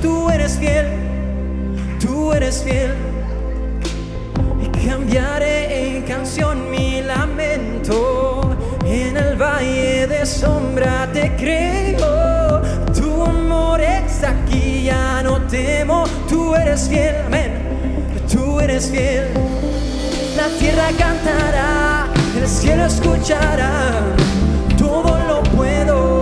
tú eres fiel, tú eres fiel. Y cambiaré en canción mi lamento, en el valle de sombra te creo. Tu amor es aquí, ya no temo, tú eres fiel, amén, tú eres fiel. La tierra cantará, el cielo escuchará, todo lo puedo,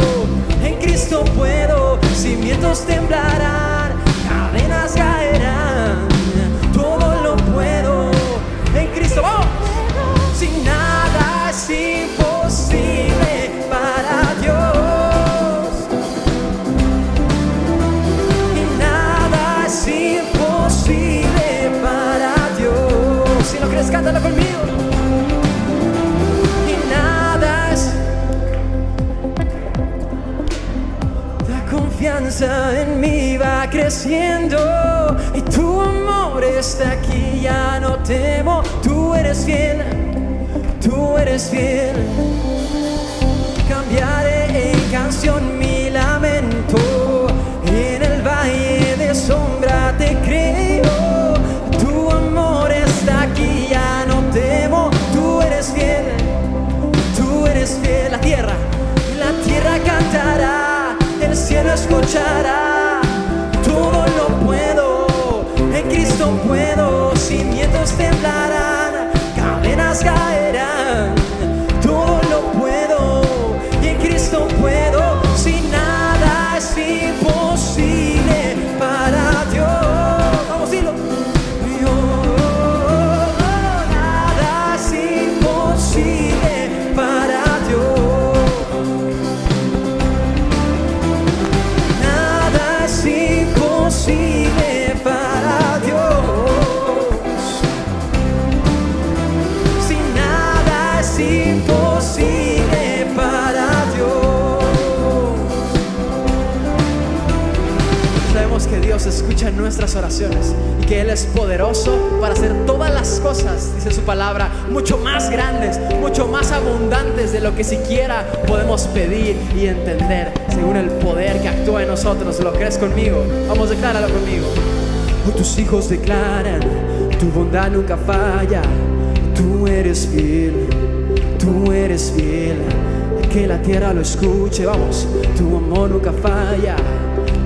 en Cristo puedo. Cimientos temblarán, cadenas caerán, todo lo puedo, en Cristo. ¡Vamos! Sin nada es imposible para Dios, y nada es imposible para Dios. Si lo crees, cántalo conmigo. Y nada es. La confianza en mí va creciendo, y tu amor está aquí, ya no temo. Tú eres fiel, tú eres fiel. Cambiaré en canción mi lamento, en el valle de sombra te creo. Tu amor está aquí, ya no temo. Tú eres fiel, tú eres fiel. La tierra cantará, el cielo escuchará, todo lo puedo, en Cristo puedo. Cimientos temblarán, cadenas caerán, todo lo puedo, y en Cristo puedo. Si nada es imposible para Dios. Vamos, dilo. Nada es imposible para Dios. Nada es imposible para Dios. Si nada es imposible para Dios. Sabemos que Dios escucha nuestras oraciones y que Él es poderoso para hacer todas las cosas, dice su palabra, mucho más grandes, mucho más abundantes de lo que siquiera podemos pedir y entender, según el poder que actúa en nosotros. ¿Lo crees conmigo? Vamos, decláralo conmigo. Hoy tus hijos declaran, tu bondad nunca falla. Tú eres fiel, tú eres fiel. Que la tierra lo escuche, vamos. Tu amor nunca falla,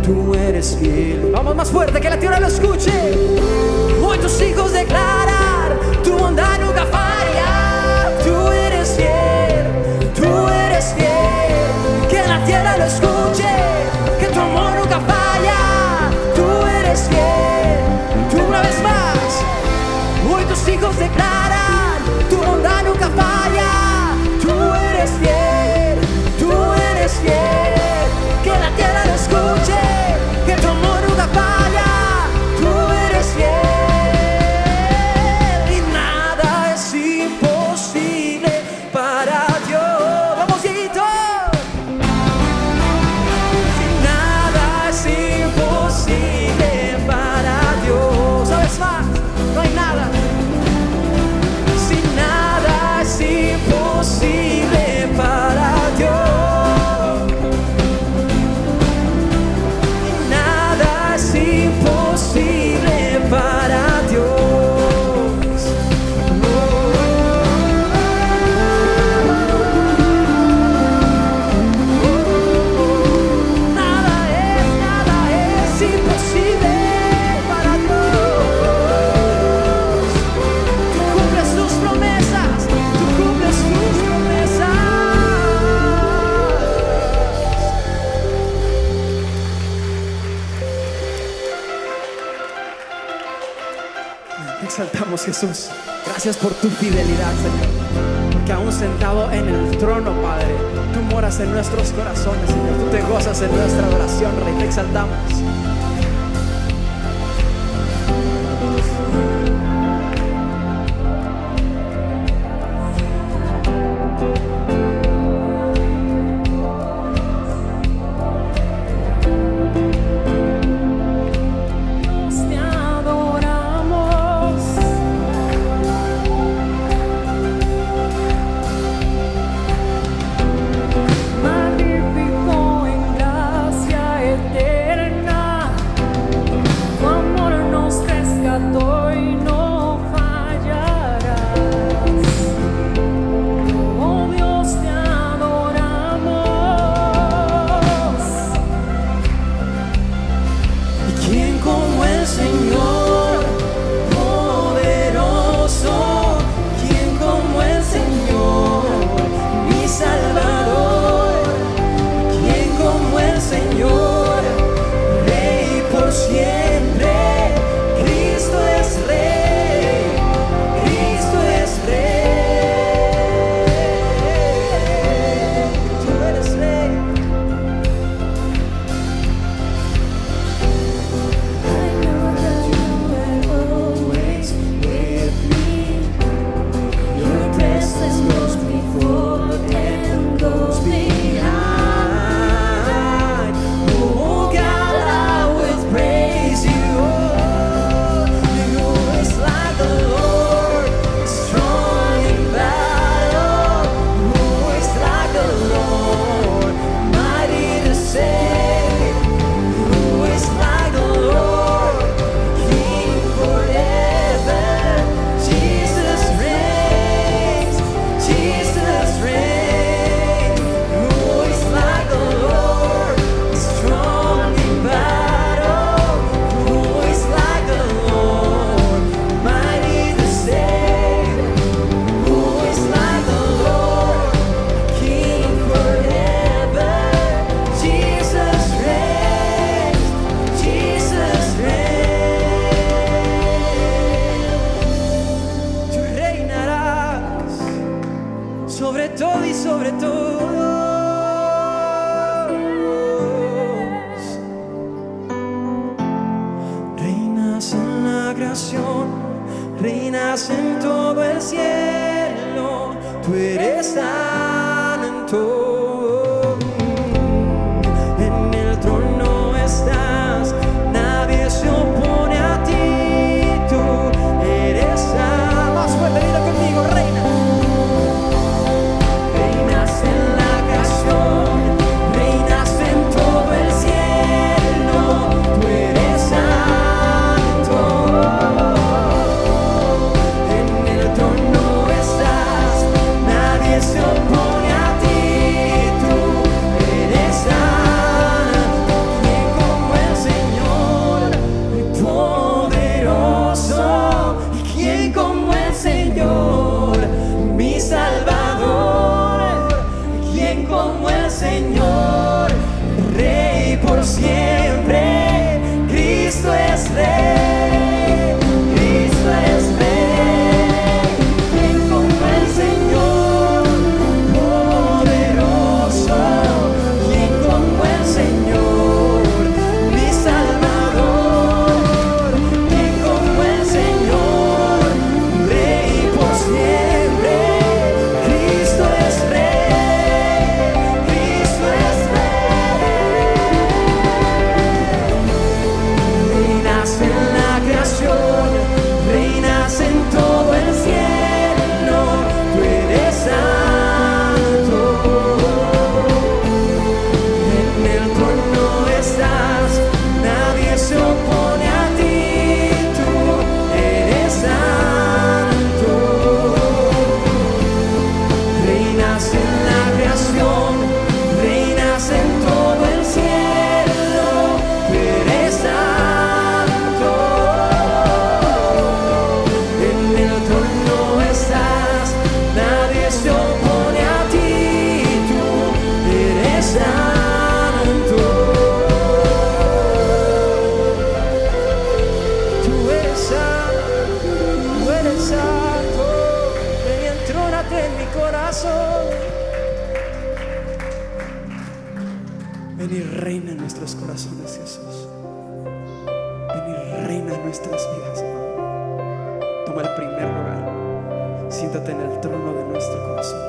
tú eres fiel. Vamos, más fuerte, que la tierra lo escuche. Hoy tus hijos declaran, tu bondad nunca falla. Tú eres fiel, tú eres fiel. Que la tierra lo escuche, que tu amor nunca falla. Tú eres fiel. Tú una vez más. Hoy tus hijos declaran, tu bondad nunca falla. Tú eres fiel, tú eres fiel. Que la tierra lo escuche, que tu amor nunca falla. Tú eres fiel. Y nada es imposible para Dios. Vamos, Dieguito. Nada es imposible para Dios. ¿Sabes más? No hay nada. Si nada es imposible para Dios. Y nada es imposible para Dios. Nada es imposible para Dios. Tú cumples tus promesas, tú cumples tus promesas. Te exaltamos, Jesús. Gracias por tu fidelidad, Señor. Porque aún sentado en el trono, Padre, tú moras en nuestros corazones, Señor. Tú te gozas en nuestra adoración, Rey. Te exaltamos. Te adoramos. Magnífico en gracia eterna. sobre todo y sobre todo. Reinas en la creación, reinas en todo el cielo, tú eres santo. En el trono estás, nadie se opone a ti, tú eres santo. Más fuerte, dilo conmigo, reina. Reinas en la creación, reinas en todo el cielo, tú eres santo. En el trono estás, nadie se opone a ti, tú eres santo. ¿Quién como el Señor, muy poderoso? ¿Y quién como el Señor, mi Salvador? ¿Quién como el Señor, Rey por siempre? Cristo es Rey, Cristo es Rey. ¿Quién como el Señor, poderoso? ¿Quién como el Señor, mi Salvador? ¿Quién como el Señor, Rey por siempre? Cristo es Rey, Cristo es Rey. Reinas en la creación, reinas en todo el cielo, tú eres santo. En el trono estás, nadie se opone a ti, tú eres santo. Reinas en la creación, reinas en todo el cielo, tú eres santo. En el trono estás, nadie se opone a ti, tú eres santo. Tú eres santo, tú eres santo. Ven y entrónate en mi corazón. Ven y reina en nuestros corazones, Jesús. Ven y reina en nuestras vidas, amado. Toma el primer lugar. Siéntate en el trono de nuestro corazón.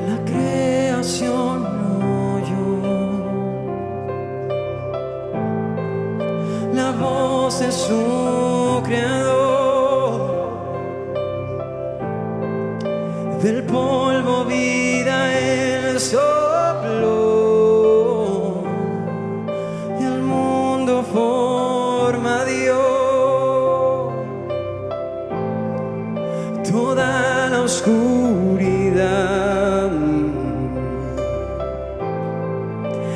La creación oyó la voz de su creador. Del polvo vida él sopló y al mundo forma dio. Toda la oscuridad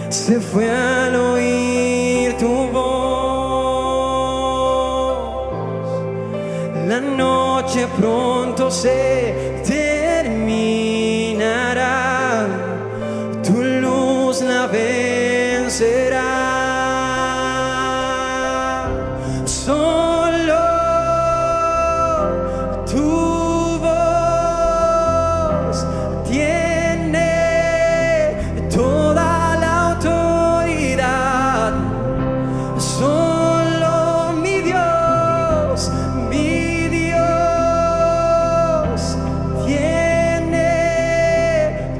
se fue al oír tu voz. La noche pronto se terminará, tu luz la vencerá. Solo tu voz tiene toda la autoridad. Solo mi Dios tiene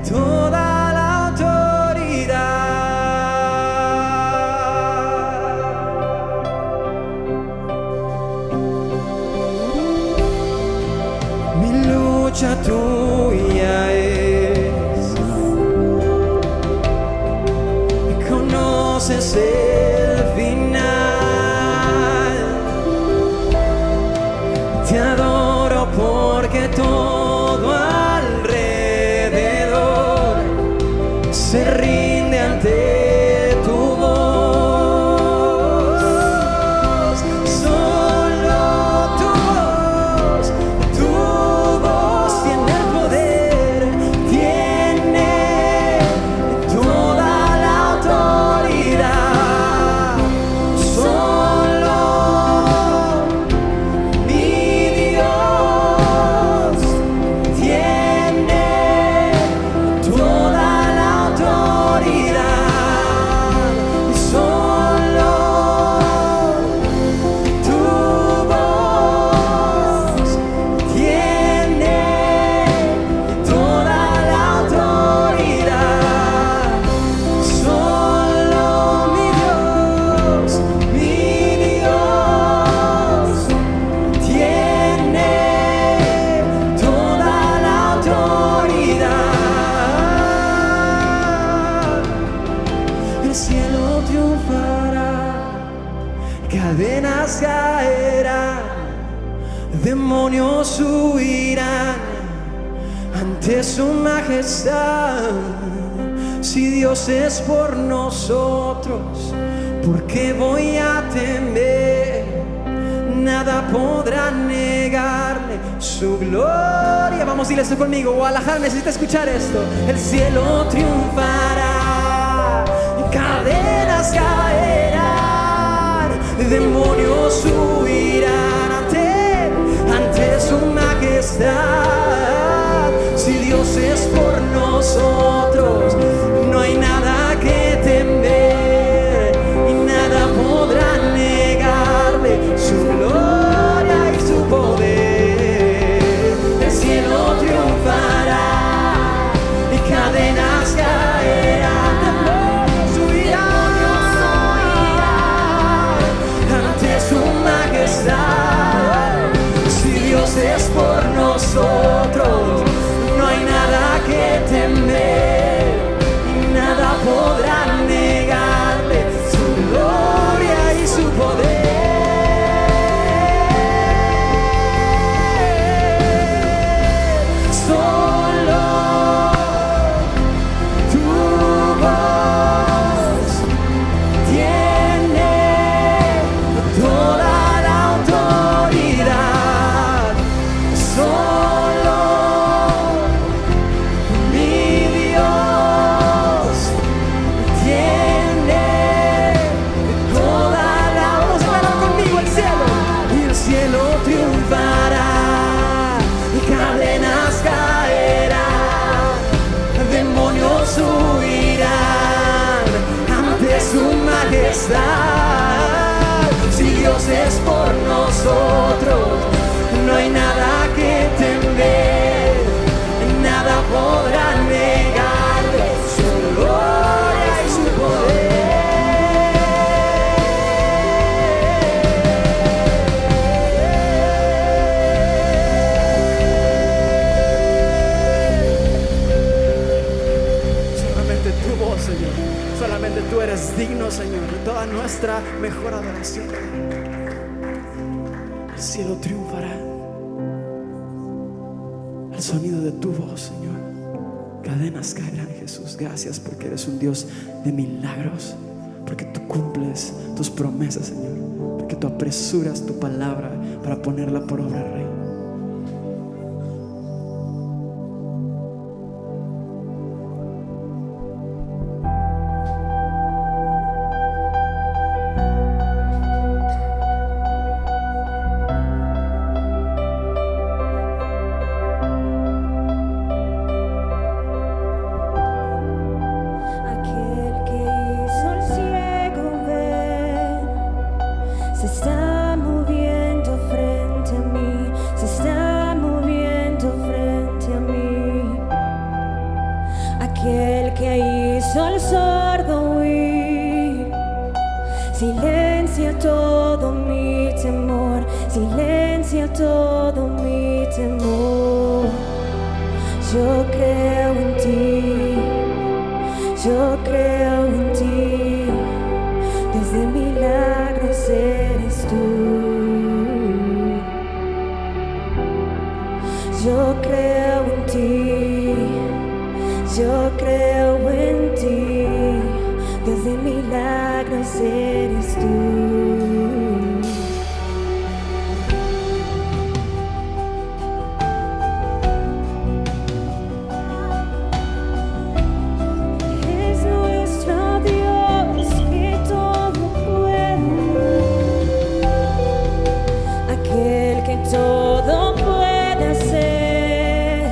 toda la autoridad. Mi lucha tuya es, conoces el final. Te adoro porque todo alrededor se rinde ante tu voz. Solo tu voz tiene el poder, tiene toda la autoridad. Solo mi Dios demonios huirán ante su majestad. Si Dios es por nosotros, ¿por qué voy a temer? Nada podrá negarle su gloria. Vamos, dile esto conmigo. Guadalajara necesita escuchar esto. El cielo triunfará, cadenas caerán, demonios huirán ante su majestad. Si Dios es por nosotros, no hay nada que temer y nada podrá negarle su gloria y su poder. El cielo triunfará y cadenas caerán, demonios huirán ante su majestad. Si Dios es por nosotros, no hay nada que temer y nada podrá negarle su gloria y su poder. Solo tu voz tiene toda la autoridad. Solo mi Dios tiene toda la... Vamos a hablar conmigo, el cielo. Y el cielo triunfará y cadenas caerán, demonios huirán ante su majestad. Si Dios es por nosotros, no hay nada que temer, nada podrá negarle su gloria y su poder. Solamente tu voz, Señor, solamente tú eres digno, Señor, de toda nuestra mejor adoración. El cielo triunfará al sonido de tu voz, Señor. Cadenas caerán, Jesús. Gracias porque eres un Dios de milagros, porque tú cumples tus promesas, Señor, porque tú apresuras tu palabra para ponerla por obra, Rey. Aquel que hizo al ciego ver, se está moviendo frente a mí, se está moviendo frente a mí. Aquel que hizo al sordo huir, silencia todo mi temor, silencia todo mi temor. Yo creo en ti. Yo creo en ti, desde milagros eres tú. Yo creo en ti, yo creo en ti, desde milagros eres tú. Todo puede hacer,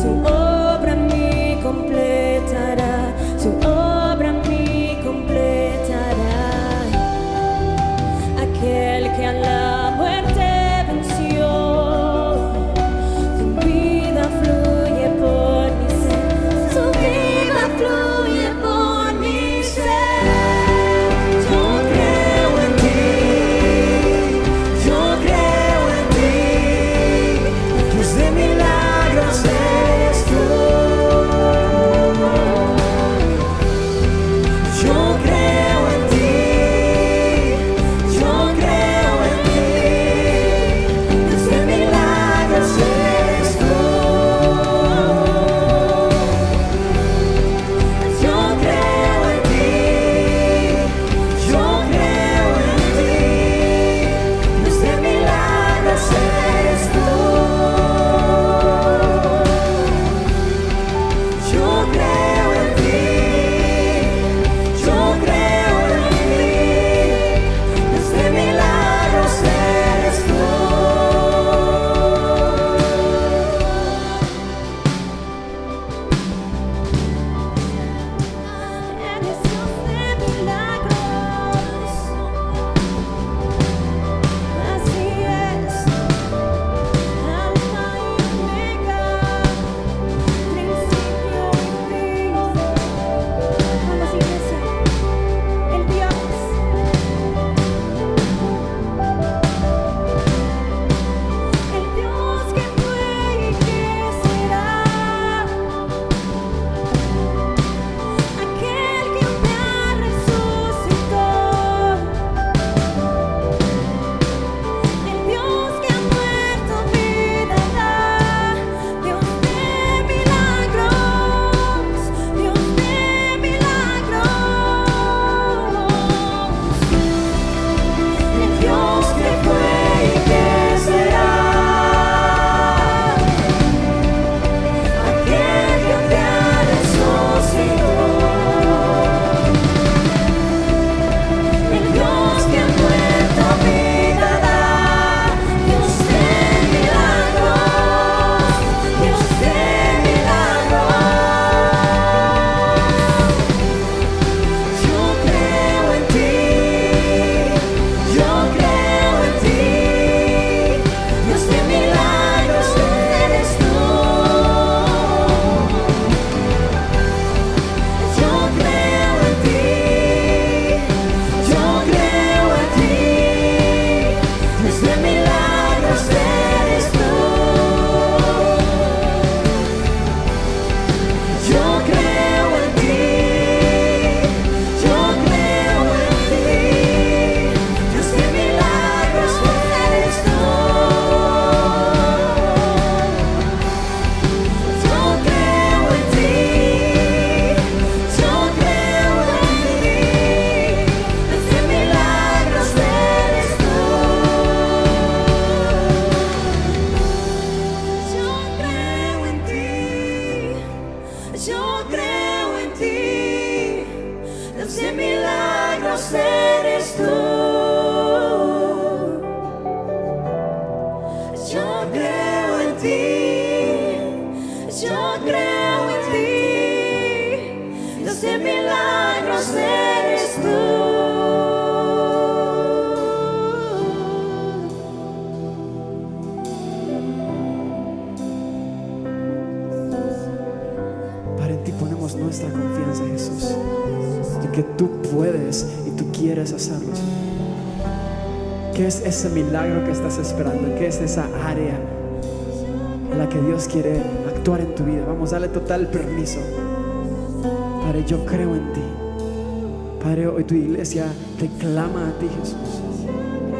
su obra en mí completará, su obra en mí completará. creo en ti, yo creo en ti, Dios de milagros eres tú. Padre, en ti ponemos nuestra confianza, Jesús, en que tú puedes y tú quieres hacerlo. ¿Qué es ese milagro que estás esperando? ¿Qué es esa área en la que Dios quiere actuar en tu vida? Vamos, dale total permiso. Padre, yo creo en ti. Padre, hoy tu iglesia te clama a ti, Jesús,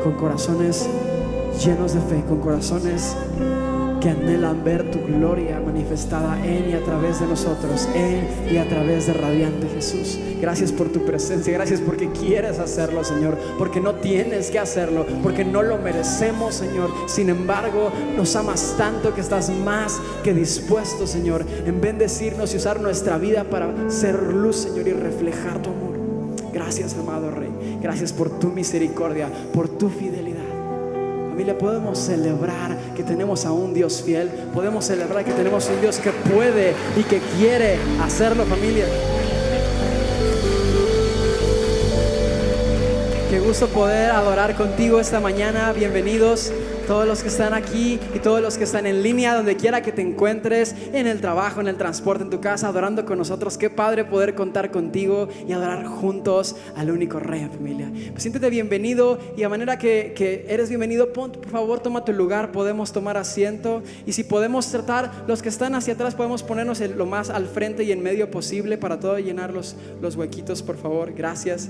con corazones llenos de fe, con corazones que anhelan ver tu gloria manifestada en y a través de nosotros, en y a través de Radiante. Jesús, gracias por tu presencia, gracias porque quieres hacerlo, Señor, porque no tienes que hacerlo, porque no lo merecemos, Señor. Sin embargo, nos amas tanto que estás más que dispuesto, Señor, en bendecirnos y usar nuestra vida para ser luz, Señor, y reflejar tu amor. Gracias, amado Rey, gracias por tu misericordia, por tu fidelidad. Familia, podemos celebrar que tenemos a un Dios fiel. Podemos celebrar que tenemos un Dios que puede y que quiere hacerlo, familia. Qué gusto poder adorar contigo esta mañana. Bienvenidos todos los que están aquí y todos los que están en línea, donde quiera que te encuentres, en el trabajo, en el transporte, en tu casa, adorando con nosotros. Qué padre poder contar contigo y adorar juntos al único Rey, familia. Pues siéntete bienvenido, y a manera que eres bienvenido, por favor toma tu lugar, podemos tomar asiento, y si podemos tratar, los que están hacia atrás, podemos ponernos lo más al frente y en medio posible para todo llenar los huequitos, por favor. Gracias.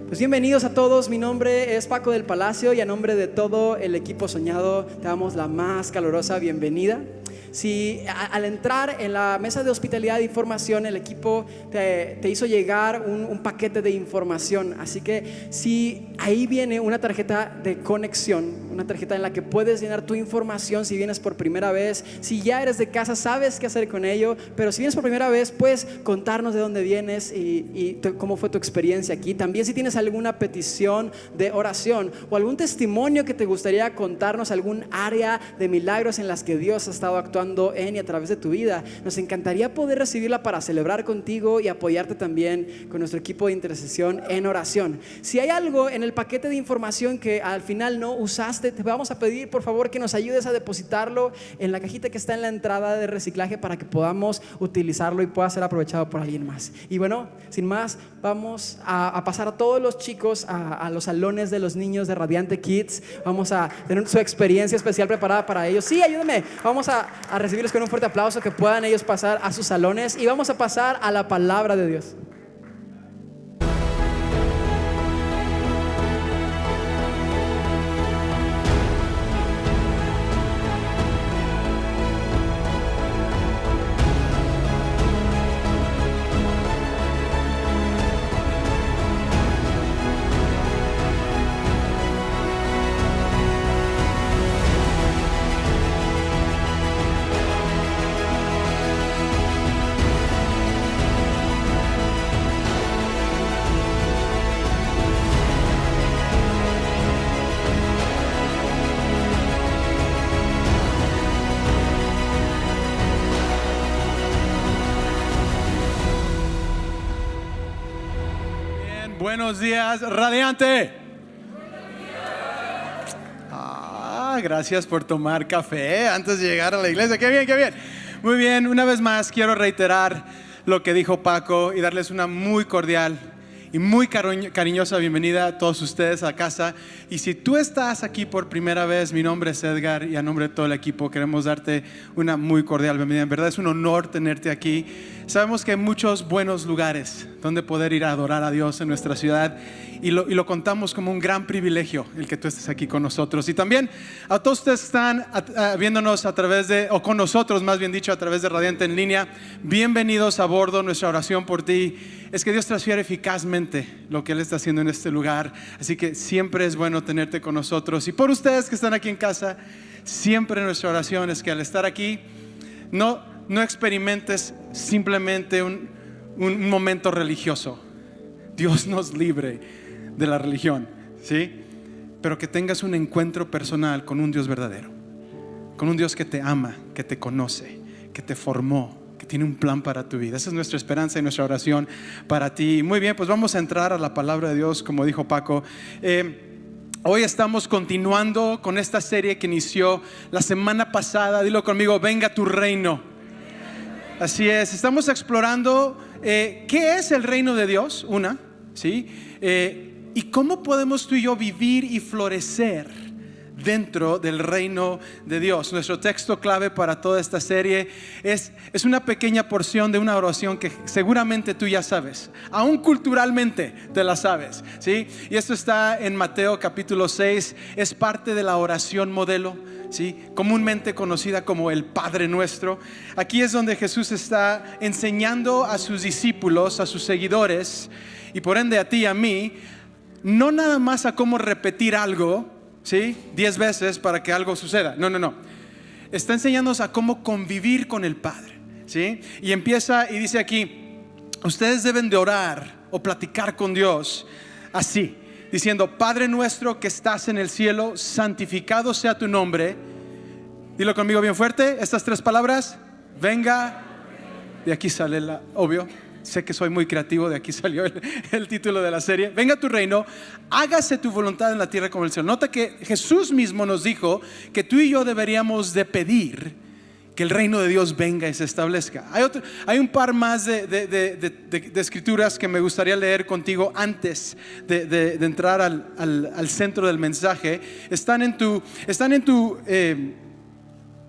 Pues bienvenidos a todos, mi nombre es Paco del Palacio y a nombre de todo el equipo Soñado te damos la más calurosa bienvenida. Si al entrar en la mesa de hospitalidad e información, el equipo te hizo llegar un paquete de información, así que si ahí viene una tarjeta de conexión, una tarjeta en la que puedes llenar tu información si vienes por primera vez. Si ya eres de casa, sabes qué hacer con ello, pero si vienes por primera vez, puedes contarnos de dónde vienes y cómo fue tu experiencia aquí. También si tienes alguna petición de oración o algún testimonio que te gustaría contarnos, algún área de milagros en las que Dios ha estado actuando en y a través de tu vida, nos encantaría poder recibirla para celebrar contigo y apoyarte también con nuestro equipo de intercesión en oración. Si hay algo en el paquete de información que al final no usaste, te vamos a pedir por favor que nos ayudes a depositarlo en la cajita que está en la entrada de reciclaje para que podamos utilizarlo y pueda ser aprovechado por alguien más. Y bueno, sin más, vamos a pasar a todos los chicos a los salones de los niños de Radiante Kids. Vamos a tener su experiencia especial preparada para ellos. Sí, ayúdame. Vamos a recibirlos con un fuerte aplauso, que puedan ellos pasar a sus salones, y vamos a pasar a la palabra de Dios. Buenos días, Radiante. Gracias por tomar café antes de llegar a la iglesia. Qué bien, qué bien. Muy bien, una vez más quiero reiterar lo que dijo Paco y darles una muy cordial y muy cariñosa bienvenida a todos ustedes a casa. Y si tú estás aquí por primera vez, mi nombre es Edgar y a nombre de todo el equipo queremos darte una muy cordial bienvenida. En verdad es un honor tenerte aquí. Sabemos que hay muchos buenos lugares donde poder ir a adorar a Dios en nuestra ciudad y lo contamos como un gran privilegio el que tú estés aquí con nosotros. Y también a todos ustedes que están viéndonos a través de, o con nosotros más bien dicho, a través de Radiante en línea, bienvenidos a bordo. Nuestra oración por ti es que Dios transfiera eficazmente lo que Él está haciendo en este lugar, así que siempre es bueno tenerte con nosotros. Y por ustedes que están aquí en casa, siempre nuestra oración es que al estar aquí no experimentes simplemente un momento religioso. Dios nos libre de la religión, ¿sí? Pero que tengas un encuentro personal con un Dios verdadero, con un Dios que te ama, que te conoce, que te formó, que tiene un plan para tu vida. Esa es nuestra esperanza y nuestra oración para ti. Muy bien, pues vamos a entrar a la palabra de Dios, como dijo Paco. Hoy estamos continuando con esta serie que inició la semana pasada. Dilo conmigo: venga tu reino. Así es, estamos explorando qué es el reino de Dios, ¿sí? Y cómo podemos tú y yo vivir y florecer dentro del reino de Dios. Nuestro texto clave para toda esta serie es una pequeña porción de una oración que seguramente tú ya sabes, aún culturalmente te la sabes, ¿sí? Y esto está en Mateo capítulo 6, es parte de la oración modelo, ¿sí? Comúnmente conocida como el Padre Nuestro. Aquí es donde Jesús está enseñando a sus discípulos, a sus seguidores, y por ende a ti y a mí, no nada más a cómo repetir algo, ¿sí? 10 veces para que algo suceda. No. Está enseñándonos a cómo convivir con el Padre, ¿sí? Y empieza y dice aquí: ustedes deben de orar o platicar con Dios así, diciendo: Padre nuestro que estás en el cielo, santificado sea tu nombre. Dilo conmigo bien fuerte, estas 3 palabras: venga. De aquí sale obvio. Sé que soy muy creativo, de aquí salió el título de la serie. Venga tu reino, hágase tu voluntad en la tierra como en el cielo. Nota que Jesús mismo nos dijo que tú y yo deberíamos de pedir que el reino de Dios venga y se establezca. Hay un par más de escrituras que me gustaría leer contigo antes de entrar al centro del mensaje. Están en tu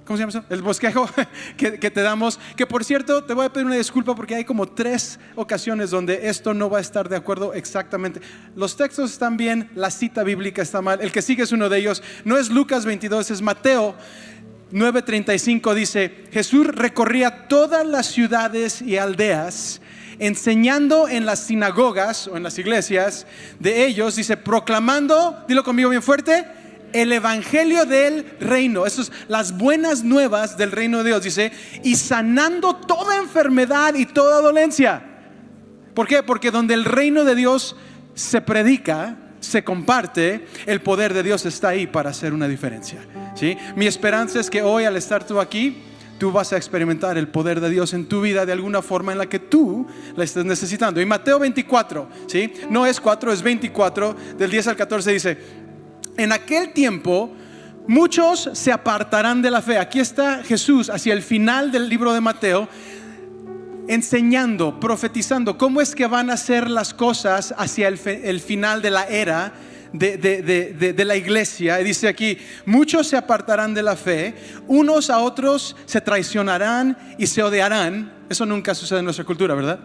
¿cómo se llama eso? El bosquejo que te damos. Que por cierto, te voy a pedir una disculpa porque hay como 3 ocasiones donde esto no va a estar de acuerdo exactamente. Los textos están bien, la cita bíblica está mal. El que sigue es uno de ellos. No es Lucas 22, es Mateo 9:35. Dice: Jesús recorría todas las ciudades y aldeas, enseñando en las sinagogas o en las iglesias de ellos. Dice: proclamando, dilo conmigo bien fuerte, el evangelio del reino. Eso es las buenas nuevas del reino de Dios. Dice: y sanando toda enfermedad y toda dolencia. ¿Por qué? Porque donde el reino de Dios se predica, se comparte, el poder de Dios está ahí para hacer una diferencia, ¿sí? Mi esperanza es que hoy, al estar tú aquí, tú vas a experimentar el poder de Dios en tu vida de alguna forma en la que tú la estés necesitando. Y Mateo 24, ¿sí? No es 4, es 24, del 10 al 14 dice: en aquel tiempo muchos se apartarán de la fe. Aquí está Jesús hacia el final del libro de Mateo, enseñando, profetizando cómo es que van a ser las cosas hacia el final de la era de la iglesia. Y dice aquí: muchos se apartarán de la fe, unos a otros se traicionarán y se odiarán. Eso nunca sucede en nuestra cultura, ¿verdad?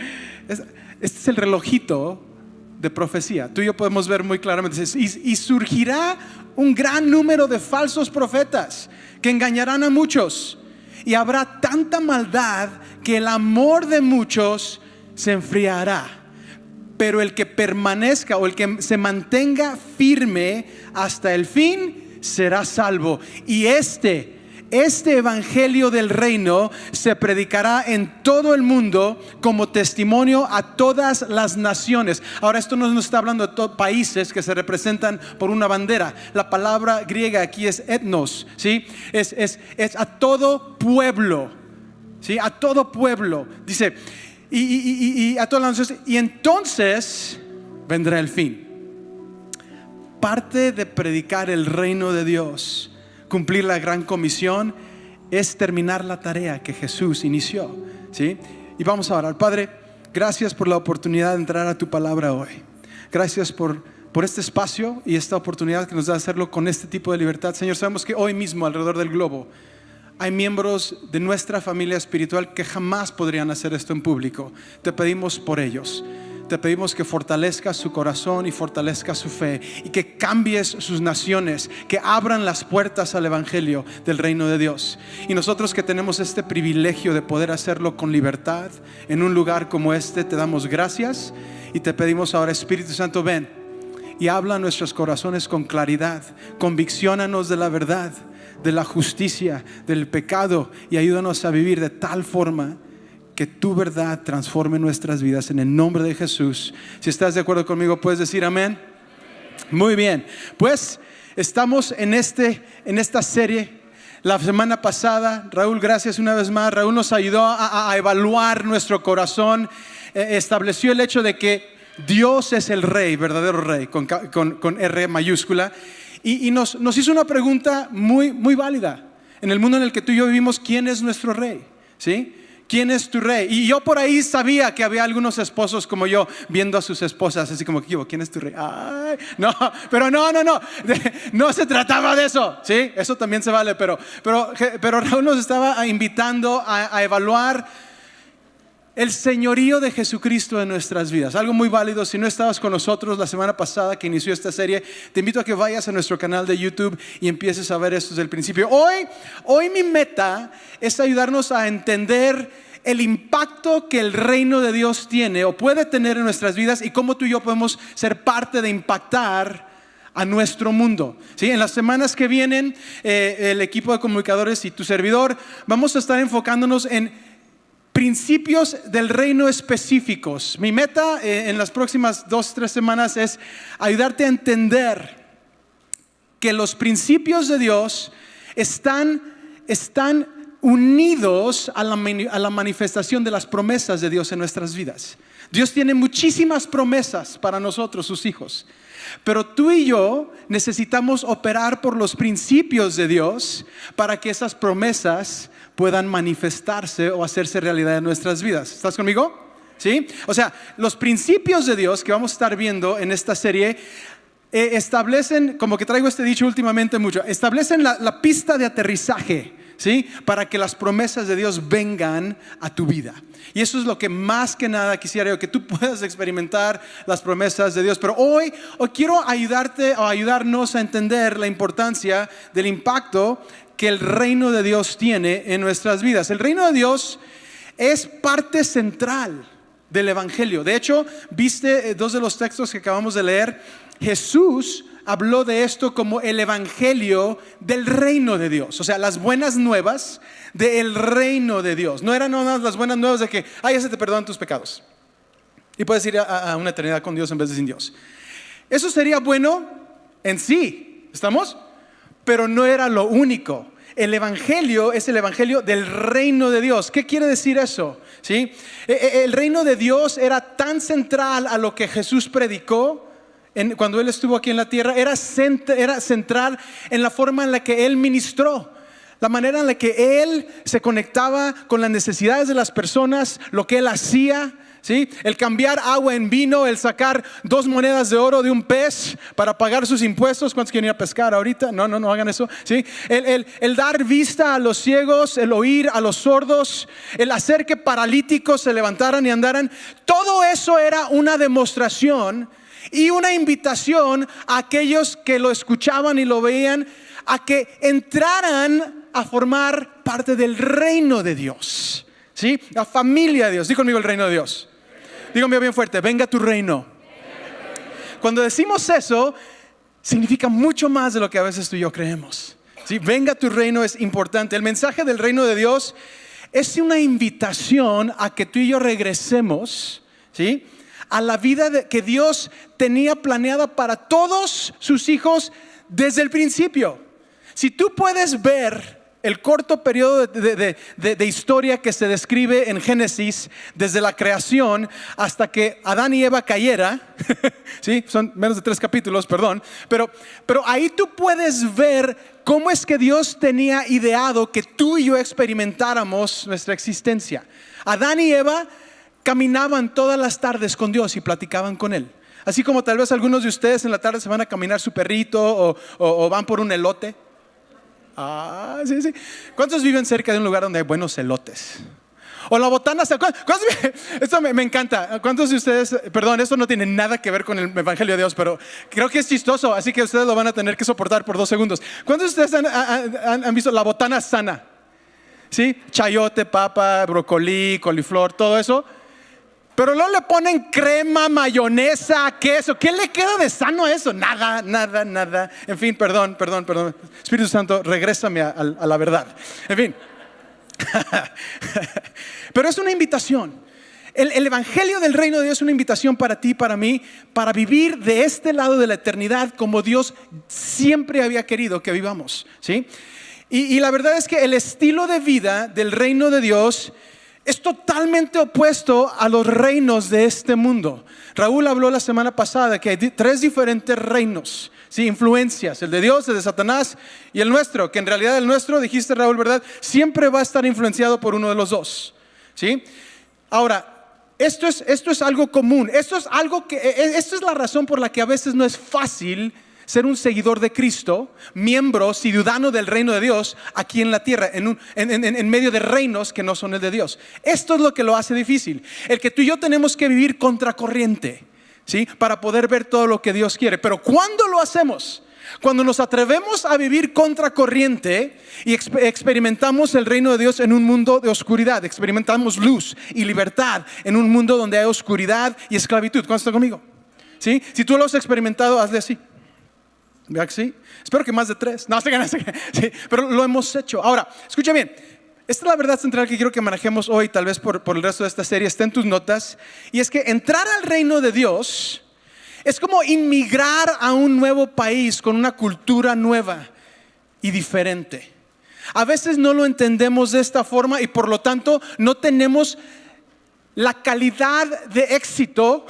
Este es el relojito de profecía. Tú y yo podemos ver muy claramente. Y surgirá un gran número de falsos profetas que engañarán a muchos, y habrá tanta maldad que el amor de muchos se enfriará. Pero el que permanezca o el que se mantenga firme hasta el fin será salvo. Y este evangelio del reino se predicará en todo el mundo como testimonio a todas las naciones. Ahora, esto no nos está hablando de países que se representan por una bandera. La palabra griega aquí es etnos, ¿sí? Es a todo pueblo, ¿sí? A todo pueblo. Dice: y a todas las naciones. Y entonces vendrá el fin. Parte de predicar el reino de Dios, cumplir la gran comisión, es terminar la tarea que Jesús inició, ¿sí? Y vamos a orar. Padre, gracias por la oportunidad de entrar a tu palabra hoy. Gracias por este espacio y esta oportunidad que nos da hacerlo con este tipo de libertad. Señor, sabemos que hoy mismo alrededor del globo hay miembros de nuestra familia espiritual que jamás podrían hacer esto en público. Te pedimos por ellos. Te pedimos que fortalezcas su corazón y fortalezcas su fe, y que cambies sus naciones, que abran las puertas al evangelio del reino de Dios. Y nosotros que tenemos este privilegio de poder hacerlo con libertad en un lugar como este, te damos gracias y te pedimos ahora: Espíritu Santo, ven y habla a nuestros corazones con claridad, convicciónanos de la verdad, de la justicia, del pecado, y ayúdanos a vivir de tal forma que tu verdad transforme nuestras vidas, en el nombre de Jesús. Si estás de acuerdo conmigo, puedes decir amén. Muy bien, pues Estamos en esta serie. La semana pasada, Raúl, gracias una vez más. Raúl nos ayudó a evaluar nuestro corazón. Estableció el hecho de que Dios es el Rey, verdadero Rey, con R mayúscula. Y nos hizo una pregunta muy, muy válida. En el mundo en el que tú y yo vivimos, ¿quién es nuestro Rey? ¿Sí? ¿Quién es tu Rey? Y yo por ahí sabía que había algunos esposos como yo viendo a sus esposas así como, ¿quién es tu Rey? Ay, no, pero no, no se trataba de eso, ¿sí? Eso también se vale, pero Raúl nos estaba invitando a evaluar el señorío de Jesucristo en nuestras vidas. Algo muy válido. Si no estabas con nosotros la semana pasada que inició esta serie, te invito a que vayas a nuestro canal de YouTube y empieces a ver esto desde el principio. Hoy mi meta es ayudarnos a entender el impacto que el reino de Dios tiene o puede tener en nuestras vidas y cómo tú y yo podemos ser parte de impactar a nuestro mundo. ¿Sí? En las semanas que vienen, el equipo de comunicadores y tu servidor vamos a estar enfocándonos en principios del reino específicos. Mi meta en las próximas 2-3 semanas es ayudarte a entender que los principios de Dios están unidos a la manifestación de las promesas de Dios en nuestras vidas. Dios tiene muchísimas promesas para nosotros, sus hijos. Pero tú y yo necesitamos operar por los principios de Dios para que esas promesas puedan manifestarse o hacerse realidad en nuestras vidas. ¿Estás conmigo? ¿Sí? O sea, los principios de Dios que vamos a estar viendo en esta serie establecen, como que traigo este dicho últimamente mucho, establecen la pista de aterrizaje, ¿sí? Para que las promesas de Dios vengan a tu vida. Y eso es lo que más que nada quisiera yo, que tú puedas experimentar las promesas de Dios. Pero hoy quiero ayudarte o ayudarnos a entender la importancia del impacto que el reino de Dios tiene en nuestras vidas. El reino de Dios es parte central del evangelio. De hecho, viste dos de los textos que acabamos de leer. Jesús habló de esto como el evangelio del reino de Dios. O sea, las buenas nuevas del reino de Dios. No eran nada más las buenas nuevas de que, ya se te perdonan tus pecados y puedes ir a una eternidad con Dios en vez de sin Dios. Eso sería bueno en sí, ¿estamos? Pero no era lo único. El evangelio es el evangelio del reino de Dios. ¿Qué quiere decir eso? ¿Sí? El reino de Dios era tan central a lo que Jesús predicó cuando Él estuvo aquí en la tierra. Era central en la forma en la que Él ministró, la manera en la que Él se conectaba con las necesidades de las personas, lo que Él hacía. ¿Sí? El cambiar agua en vino, el sacar 2 monedas de oro de un pez para pagar sus impuestos. ¿Cuántos quieren ir a pescar ahorita? No hagan eso. ¿Sí? El dar vista a los ciegos, el oír a los sordos, el hacer que paralíticos se levantaran y andaran. Todo eso era una demostración y una invitación a aquellos que lo escuchaban y lo veían a que entraran a formar parte del reino de Dios. ¿Sí? La familia de Dios. Dí conmigo el reino de Dios. Dígame bien fuerte, venga tu reino. Cuando decimos eso, significa mucho más de lo que a veces tú y yo creemos. ¿Sí? Venga tu reino es importante. El mensaje del reino de Dios es una invitación a que tú y yo regresemos, ¿sí?, a la vida que Dios tenía planeada para todos sus hijos desde el principio. Si tú puedes ver el corto periodo de historia que se describe en Génesis, desde la creación hasta que Adán y Eva cayera, ¿sí? Son menos de 3 capítulos, perdón, pero ahí tú puedes ver cómo es que Dios tenía ideado que tú y yo experimentáramos nuestra existencia. Adán y Eva caminaban todas las tardes con Dios y platicaban con Él. Así como tal vez algunos de ustedes en la tarde se van a caminar su perrito o van por un elote. Sí. ¿Cuántos viven cerca de un lugar donde hay buenos elotes? O la botana. Esto me encanta. ¿Cuántos de ustedes, perdón, esto no tiene nada que ver con el evangelio de Dios, pero creo que es chistoso, así que ustedes lo van a tener que soportar por 2 segundos. ¿Cuántos de ustedes han visto la botana sana? ¿Sí? Chayote, papa, brócoli, coliflor, todo eso. Pero luego le ponen crema, mayonesa, queso. ¿Qué le queda de sano a eso? Nada. En fin, perdón. Espíritu Santo, regrésame a la verdad. En fin. Pero es una invitación. El evangelio del reino de Dios es una invitación para ti y para mí, para vivir de este lado de la eternidad como Dios siempre había querido que vivamos, ¿sí? Y la verdad es que el estilo de vida del reino de Dios es totalmente opuesto a los reinos de este mundo. Raúl habló la semana pasada que hay 3 diferentes reinos, ¿sí? Influencias, el de Dios, el de Satanás y el nuestro, que en realidad el nuestro, dijiste Raúl, ¿verdad? Siempre va a estar influenciado por uno de los dos, ¿sí? Ahora, esto es algo común, esto es la razón por la que a veces no es fácil ser un seguidor de Cristo, miembro, ciudadano del reino de Dios aquí en la tierra, en medio de reinos que no son el de Dios. Esto es lo que lo hace difícil, el que tú y yo tenemos que vivir contracorriente, ¿sí? Para poder ver todo lo que Dios quiere. Pero ¿cuándo lo hacemos? Cuando nos atrevemos a vivir contracorriente y experimentamos el reino de Dios en un mundo de oscuridad, experimentamos luz y libertad en un mundo donde hay oscuridad y esclavitud. ¿Cuántos están conmigo? ¿Sí? Si tú lo has experimentado, hazle así. ¿Verdad que sí? Espero que más de 3. No, sí, pero lo hemos hecho. Ahora, escucha bien. Esta es la verdad central que quiero que manejemos hoy, tal vez por el resto de esta serie. Está en tus notas. Y es que entrar al reino de Dios es como inmigrar a un nuevo país con una cultura nueva y diferente. A veces no lo entendemos de esta forma y por lo tanto no tenemos la calidad de éxito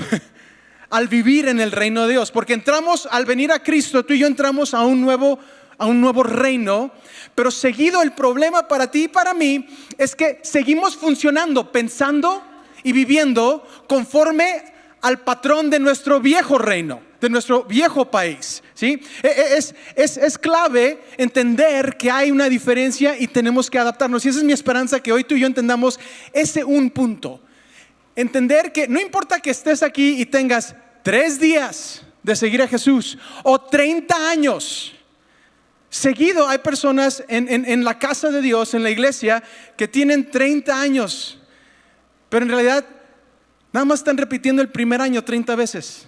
al vivir en el reino de Dios, porque al venir a Cristo, tú y yo entramos a un nuevo reino, pero seguido el problema para ti y para mí es que seguimos funcionando, pensando y viviendo conforme al patrón de nuestro viejo reino, de nuestro viejo país, ¿sí? Es clave entender que hay una diferencia y tenemos que adaptarnos, y esa es mi esperanza, que hoy tú y yo entendamos ese un punto. Entender que no importa que estés aquí y tengas 3 días de seguir a Jesús o 30 años. Seguido hay personas en la casa de Dios, en la iglesia, que tienen 30 años, pero en realidad nada más están repitiendo el primer año 30 veces.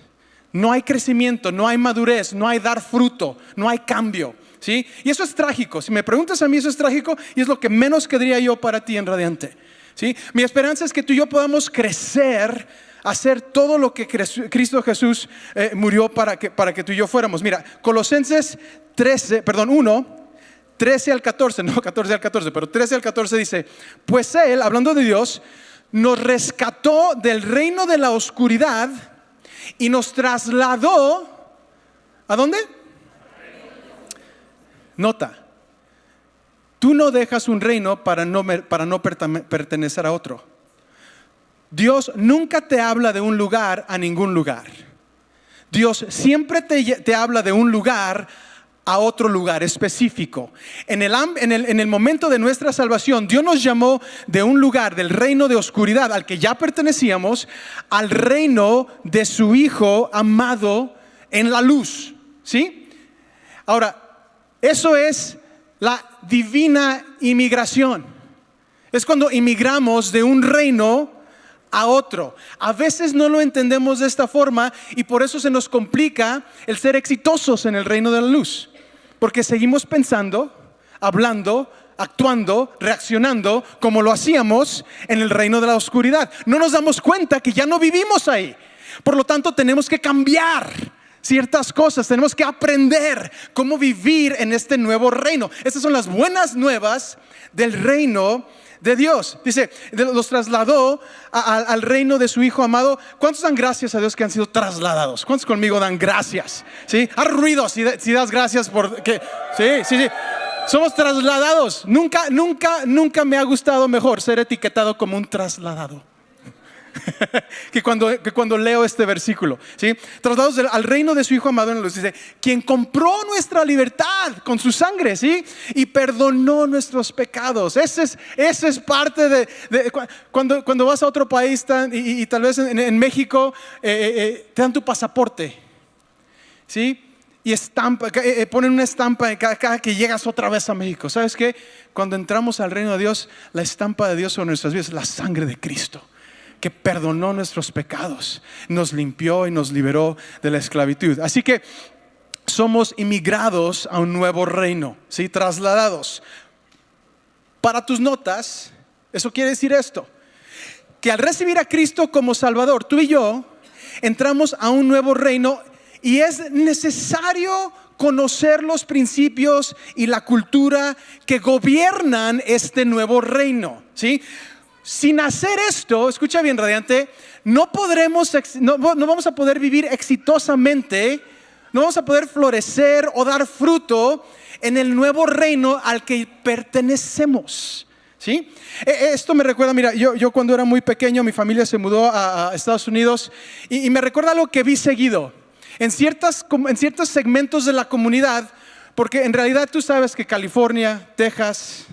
No hay crecimiento, no hay madurez, no hay dar fruto, no hay cambio, ¿sí? Y eso es trágico. Si me preguntas a mí, eso es trágico y es lo que menos querría yo para ti en Radiante, ¿sí? Mi esperanza es que tú y yo podamos crecer, hacer todo lo que Cristo Jesús murió para que tú y yo fuéramos. Mira, Colosenses 1, 13 al 14, no 14 al 14, pero 13 al 14 dice: pues Él, hablando de Dios, nos rescató del reino de la oscuridad y nos trasladó, ¿a dónde? Nota, tú no dejas un reino para no pertenecer a otro. Dios nunca te habla de un lugar a ningún lugar. Dios siempre te habla de un lugar a otro lugar específico. En el momento de nuestra salvación, Dios nos llamó de un lugar del reino de oscuridad al que ya pertenecíamos, al reino de su Hijo amado en la luz, ¿sí? Ahora, eso es la divina inmigración. Es cuando inmigramos de un reino a otro. A veces no lo entendemos de esta forma y por eso se nos complica el ser exitosos en el reino de la luz, porque seguimos pensando, hablando, actuando, reaccionando como lo hacíamos en el reino de la oscuridad. No nos damos cuenta que ya no vivimos ahí. Por lo tanto, tenemos que cambiar ciertas cosas, tenemos que aprender cómo vivir en este nuevo reino. Estas son las buenas nuevas del reino de Dios. Dice, los trasladó al reino de su Hijo amado. ¿Cuántos dan gracias a Dios que han sido trasladados? ¿Cuántos conmigo dan gracias? ¿Sí? Haz ruido si das gracias porque sí. Somos trasladados. Nunca me ha gustado mejor ser etiquetado como un trasladado que cuando leo este versículo, ¿sí? Trasladados al reino de su Hijo amado en la luz. Dice, quien compró nuestra libertad con su sangre, ¿sí? Y perdonó nuestros pecados. Ese es parte de cuando vas a otro país y tal vez en México te dan tu pasaporte, ¿sí? Y ponen una estampa cada que llegas otra vez a México. ¿Sabes qué? Cuando entramos al reino de Dios, la estampa de Dios sobre nuestras vidas es la sangre de Cristo, que perdonó nuestros pecados, nos limpió y nos liberó de la esclavitud. Así que somos inmigrados a un nuevo reino, ¿sí? Trasladados. Para tus notas, eso quiere decir esto: que al recibir a Cristo como Salvador, tú y yo entramos a un nuevo reino y es necesario conocer los principios y la cultura que gobiernan este nuevo reino, ¿sí? Sin hacer esto, escucha bien, radiante, no vamos a poder vivir exitosamente, no vamos a poder florecer o dar fruto en el nuevo reino al que pertenecemos, ¿sí? Esto me recuerda, mira, yo cuando era muy pequeño, mi familia se mudó a Estados Unidos y me recuerda algo que vi seguido en ciertos segmentos de la comunidad, porque en realidad tú sabes que California, Texas,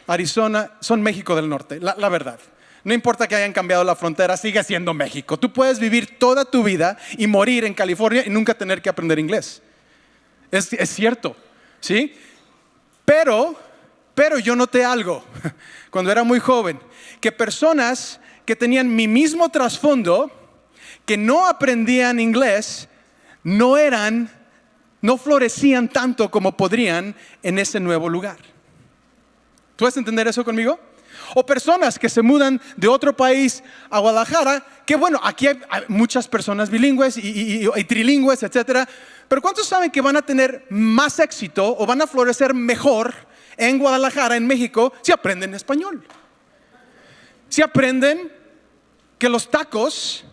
Arizona son México del Norte, la verdad. No importa que hayan cambiado la frontera, sigue siendo México. Tú puedes vivir toda tu vida y morir en California y nunca tener que aprender inglés. Es cierto, ¿sí? Pero yo noté algo cuando era muy joven, que personas que tenían mi mismo trasfondo, que no aprendían inglés, no florecían tanto como podrían en ese nuevo lugar. ¿Tú puedes entender eso conmigo? O personas que se mudan de otro país a Guadalajara, que bueno, aquí hay muchas personas bilingües y trilingües, etcétera. Pero ¿cuántos saben que van a tener más éxito o van a florecer mejor en Guadalajara, en México, si aprenden español? Si aprenden que los tacos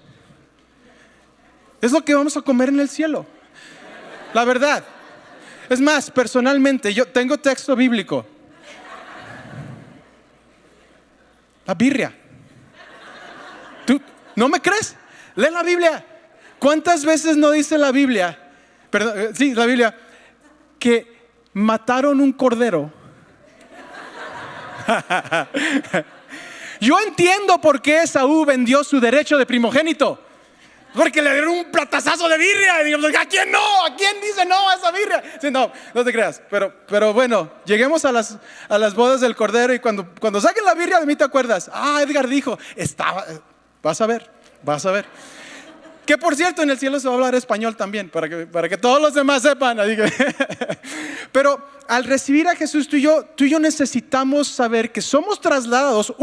es lo que vamos a comer en el cielo. La verdad. Es más, personalmente, yo tengo texto bíblico. La birria. ¿Tú no me crees? Lee la Biblia. ¿Cuántas veces no dice la Biblia? Perdón, sí, la Biblia, que mataron un cordero. Yo entiendo por qué Esaú vendió su derecho de primogénito. Porque le dieron un platazazo de birria. Y digamos, ¿a quién no? ¿A quién dice no a esa birria? Sí, no te creas. Pero bueno, lleguemos a las bodas del Cordero y cuando saquen la birria de mí te acuerdas. Edgar dijo, vas a ver. Que por cierto, en el cielo se va a hablar español también, para que todos los demás sepan. Pero al recibir a Jesús, tú y yo necesitamos saber que somos trasladados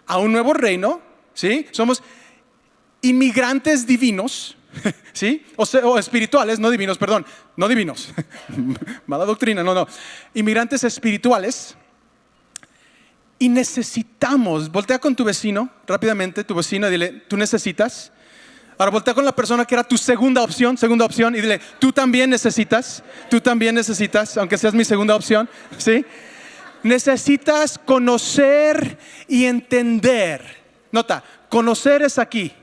a un nuevo reino, ¿sí? Somos inmigrantes divinos, ¿sí? O espirituales, no divinos, perdón, no divinos. Mala doctrina, no. Inmigrantes espirituales. Y necesitamos, voltea con tu vecino, rápidamente, tu vecino, y dile, tú necesitas. Ahora voltea con la persona que era tu segunda opción, y dile, tú también necesitas, aunque seas mi segunda opción, ¿sí? Necesitas conocer y entender. Nota, conocer es aquí.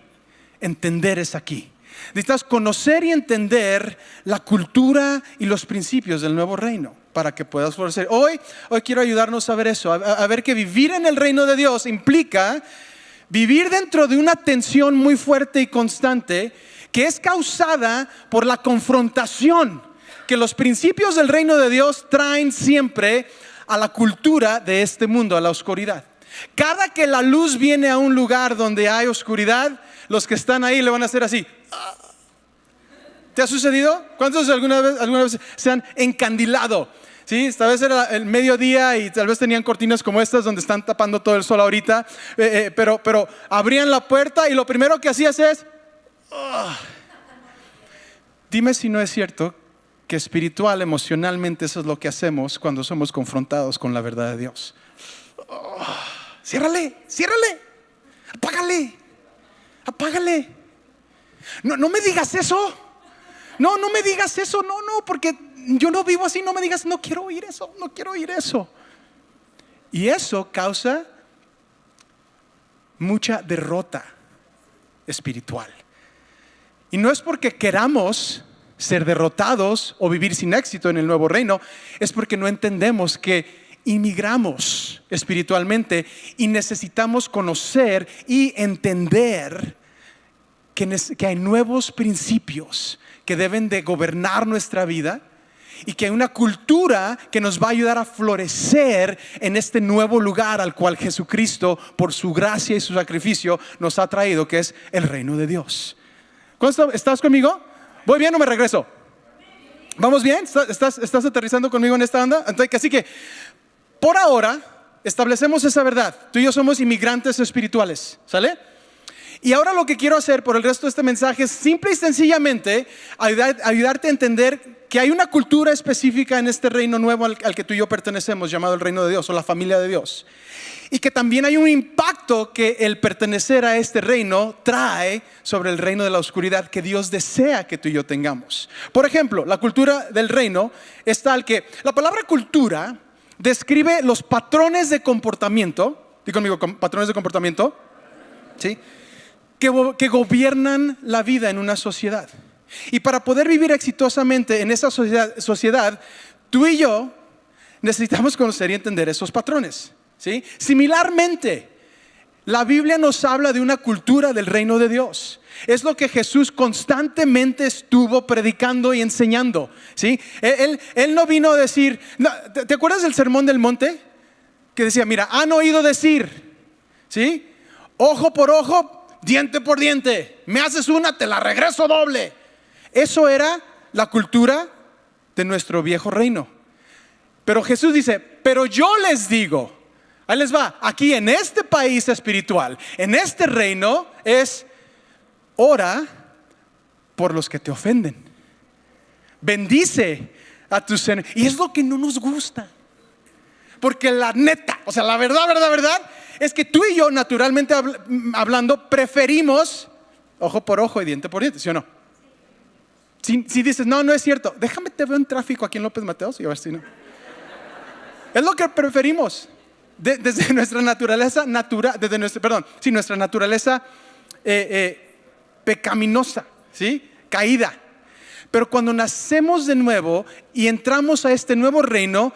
Entender es aquí. Necesitas conocer y entender la cultura y los principios del nuevo reino para que puedas florecer. Hoy quiero ayudarnos a ver eso, a ver que vivir en el reino de Dios implica vivir dentro de una tensión muy fuerte y constante que es causada por la confrontación que los principios del reino de Dios traen siempre a la cultura de este mundo, a la oscuridad. Cada que la luz viene a un lugar donde hay oscuridad, los que están ahí le van a hacer así. ¿Te ha sucedido? ¿Cuántos alguna vez se han encandilado? Sí, tal vez era el mediodía y tal vez tenían cortinas como estas donde están tapando todo el sol ahorita, pero abrían la puerta y lo primero que hacías es Dime si no es cierto que espiritual, emocionalmente eso es lo que hacemos cuando somos confrontados con la verdad de Dios. Ciérrale, apágale. No me digas eso. No me digas eso, no, porque yo no vivo así, no me digas, no quiero oír eso. Y eso causa mucha derrota espiritual. Y no es porque queramos ser derrotados o vivir sin éxito en el nuevo reino, es porque no entendemos que inmigramos espiritualmente y necesitamos conocer y entender que hay nuevos principios que deben de gobernar nuestra vida y que hay una cultura que nos va a ayudar a florecer en este nuevo lugar al cual Jesucristo, por su gracia y su sacrificio, nos ha traído, que es el reino de Dios. ¿Estás conmigo? ¿Voy bien o me regreso? ¿Vamos bien? ¿Estás aterrizando conmigo en esta onda? Así que por ahora establecemos esa verdad. Tú y yo somos inmigrantes espirituales, ¿sale? Y ahora lo que quiero hacer por el resto de este mensaje es simple y sencillamente ayudarte a entender que hay una cultura específica en este reino nuevo al que tú y yo pertenecemos, llamado el reino de Dios o la familia de Dios. Y que también hay un impacto que el pertenecer a este reino trae sobre el reino de la oscuridad que Dios desea que tú y yo tengamos. Por ejemplo, la cultura del reino es tal que la palabra cultura describe los patrones de comportamiento. Dí conmigo, patrones de comportamiento, ¿sí? Que gobiernan la vida en una sociedad. Y para poder vivir exitosamente en esa sociedad, tú y yo necesitamos conocer y entender esos patrones, ¿sí? Similarmente, la Biblia nos habla de una cultura del reino de Dios. Es lo que Jesús constantemente estuvo predicando y enseñando, ¿sí? Él no vino a decir, no, ¿te acuerdas del sermón del monte? Que decía, mira, han oído decir, ¿sí? Ojo por ojo, diente por diente, me haces una, te la regreso doble. Eso era la cultura de nuestro viejo reino. Pero Jesús dice, pero yo les digo, ahí les va, aquí en este país espiritual, en este reino es, ora por los que te ofenden, bendice a tus enemigos. Y es lo que no nos gusta, porque la neta, o sea, la verdad es que tú y yo, naturalmente hablando, preferimos ojo por ojo y diente por diente, ¿sí o no? Si dices, no es cierto, déjame te veo en tráfico aquí en López Mateos y a ver si no. Es lo que preferimos desde nuestra naturaleza nuestra naturaleza pecaminosa, ¿sí? Caída. Pero cuando nacemos de nuevo y entramos a este nuevo reino,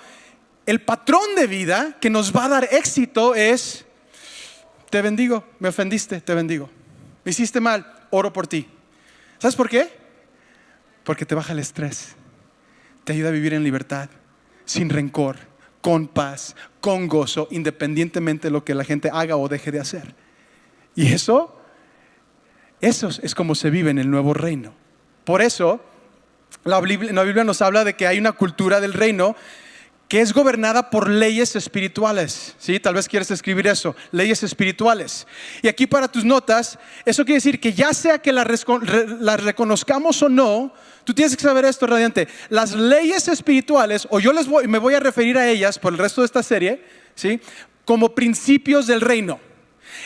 el patrón de vida que nos va a dar éxito es: te bendigo, me ofendiste, te bendigo. Me hiciste mal, oro por ti. ¿Sabes por qué? Porque te baja el estrés, te ayuda a vivir en libertad, sin rencor, con paz, con gozo, independientemente de lo que la gente haga o deje de hacer. Y eso es como se vive en el nuevo reino. Por eso la Biblia nos habla de que hay una cultura del reino que es gobernada por leyes espirituales, ¿sí? Tal vez quieres escribir eso, leyes espirituales. Y aquí para tus notas, eso quiere decir que ya sea que las reconozcamos o no, tú tienes que saber esto, Radiante. Las leyes espirituales, o me voy a referir a ellas por el resto de esta serie, ¿sí? Como principios del reino.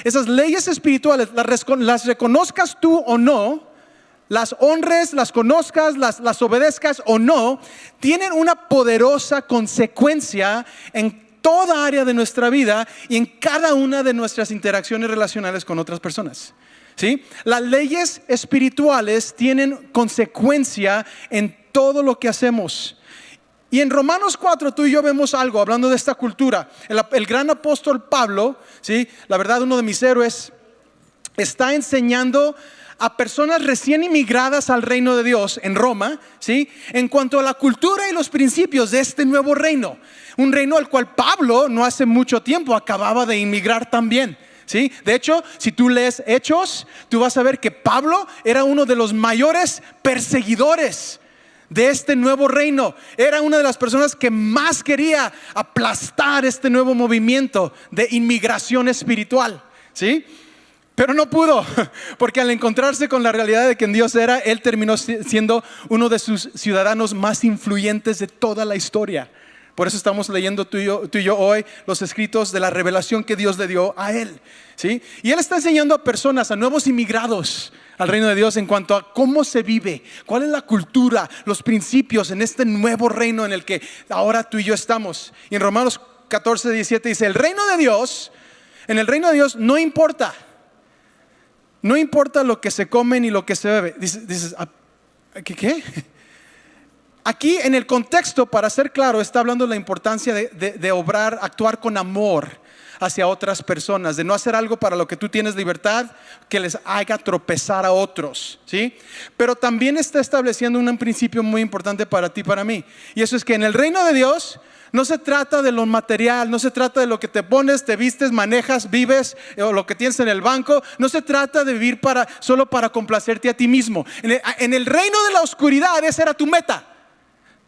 Esas leyes espirituales, las reconozcas tú o no, las honres, las conozcas, las obedezcas o no, tienen una poderosa consecuencia en toda área de nuestra vida y en cada una de nuestras interacciones relacionales con otras personas, ¿sí? Las leyes espirituales tienen consecuencia en todo lo que hacemos. Y en Romanos 4 tú y yo vemos algo, hablando de esta cultura. El gran apóstol Pablo, ¿sí? La verdad, uno de mis héroes, está enseñando a personas recién inmigradas al reino de Dios en Roma, ¿sí? En cuanto a la cultura y los principios de este nuevo reino. Un reino al cual Pablo no hace mucho tiempo acababa de inmigrar también, ¿sí? De hecho, si tú lees Hechos, tú vas a ver que Pablo era uno de los mayores perseguidores de este nuevo reino. Era una de las personas que más quería aplastar este nuevo movimiento de inmigración espiritual, ¿sí? Pero no pudo, porque al encontrarse con la realidad de quién Dios era, él terminó siendo uno de sus ciudadanos más influyentes de toda la historia. Por eso estamos leyendo tú y yo hoy los escritos de la revelación que Dios le dio a él, ¿sí? Y él está enseñando a personas, a nuevos inmigrados al reino de Dios en cuanto a cómo se vive, cuál es la cultura, los principios en este nuevo reino en el que ahora tú y yo estamos. Y en Romanos 14, 17 dice, en el reino de Dios no importa lo que se come ni lo que se bebe. Dices, ¿qué? Aquí en el contexto, para ser claro, está hablando de la importancia de obrar, actuar con amor hacia otras personas, de no hacer algo para lo que tú tienes libertad que les haga tropezar a otros, ¿sí? Pero también está estableciendo un principio muy importante para ti y para mí, y eso es que en el reino de Dios no se trata de lo material, no se trata de lo que te pones, te vistes, manejas, vives, o lo que tienes en el banco. No se trata de vivir solo para complacerte a ti mismo. En el reino de la oscuridad esa era tu meta: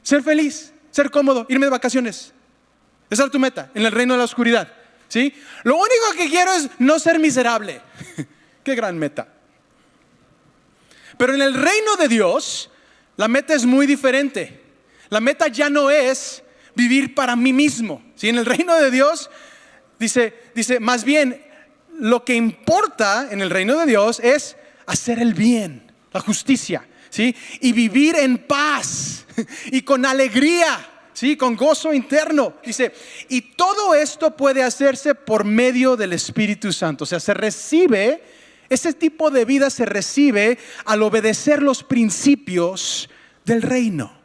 ser feliz, ser cómodo, irme de vacaciones. Esa era tu meta en el reino de la oscuridad. ¿sí? Lo único que quiero es no ser miserable. Qué gran meta. Pero en el reino de Dios, la meta es muy diferente. La meta ya no es vivir para mí mismo, ¿sí? En el reino de Dios, dice, más bien, lo que importa en el reino de Dios es hacer el bien, la justicia, ¿sí? Y vivir en paz y con alegría, ¿sí? Con gozo interno. Dice, y todo esto puede hacerse por medio del Espíritu Santo. O sea, ese tipo de vida se recibe al obedecer los principios del reino.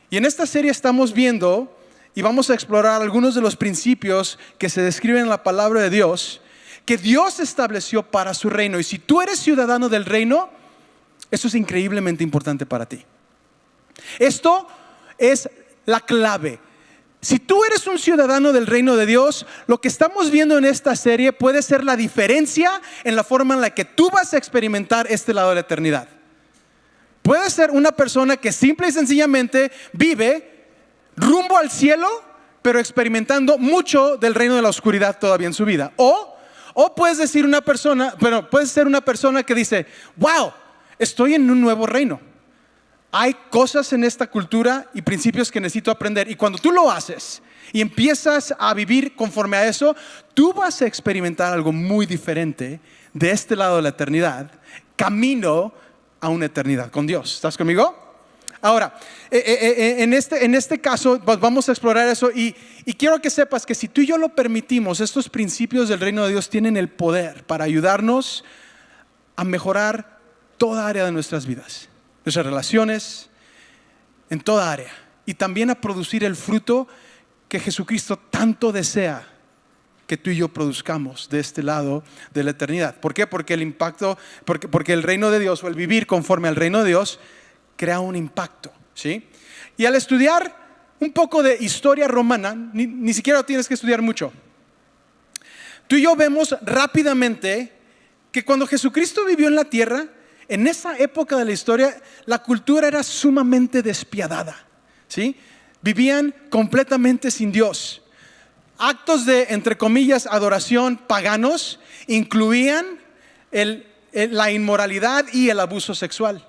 Y en esta serie estamos viendo y vamos a explorar algunos de los principios que se describen en la palabra de Dios, que Dios estableció para su reino. Y si tú eres ciudadano del reino, eso es increíblemente importante para ti. Esto es la clave. Si tú eres un ciudadano del reino de Dios, lo que estamos viendo en esta serie puede ser la diferencia en la forma en la que tú vas a experimentar este lado de la eternidad. Puede ser una persona que simple y sencillamente vive rumbo al cielo, pero experimentando mucho del reino de la oscuridad todavía en su vida. O puedes ser una persona que dice, wow, estoy en un nuevo reino. Hay cosas en esta cultura y principios que necesito aprender. Y cuando tú lo haces y empiezas a vivir conforme a eso, tú vas a experimentar algo muy diferente de este lado de la eternidad, camino a una eternidad con Dios. ¿Estás conmigo? Ahora, en este caso vamos a explorar eso y quiero que sepas que si tú y yo lo permitimos, estos principios del reino de Dios tienen el poder para ayudarnos a mejorar toda área de nuestras vidas, nuestras relaciones, en toda área, y también a producir el fruto que Jesucristo tanto desea que tú y yo produzcamos de este lado de la eternidad. ¿Por qué? Porque el reino de Dios, o el vivir conforme al reino de Dios, crea un impacto, ¿sí? Y al estudiar un poco de historia romana, ni siquiera tienes que estudiar mucho. Tú y yo vemos rápidamente que cuando Jesucristo vivió en la tierra, en esa época de la historia, la cultura era sumamente despiadada, ¿sí? Vivían completamente sin Dios. Actos de, entre comillas, adoración paganos incluían la inmoralidad y el abuso sexual.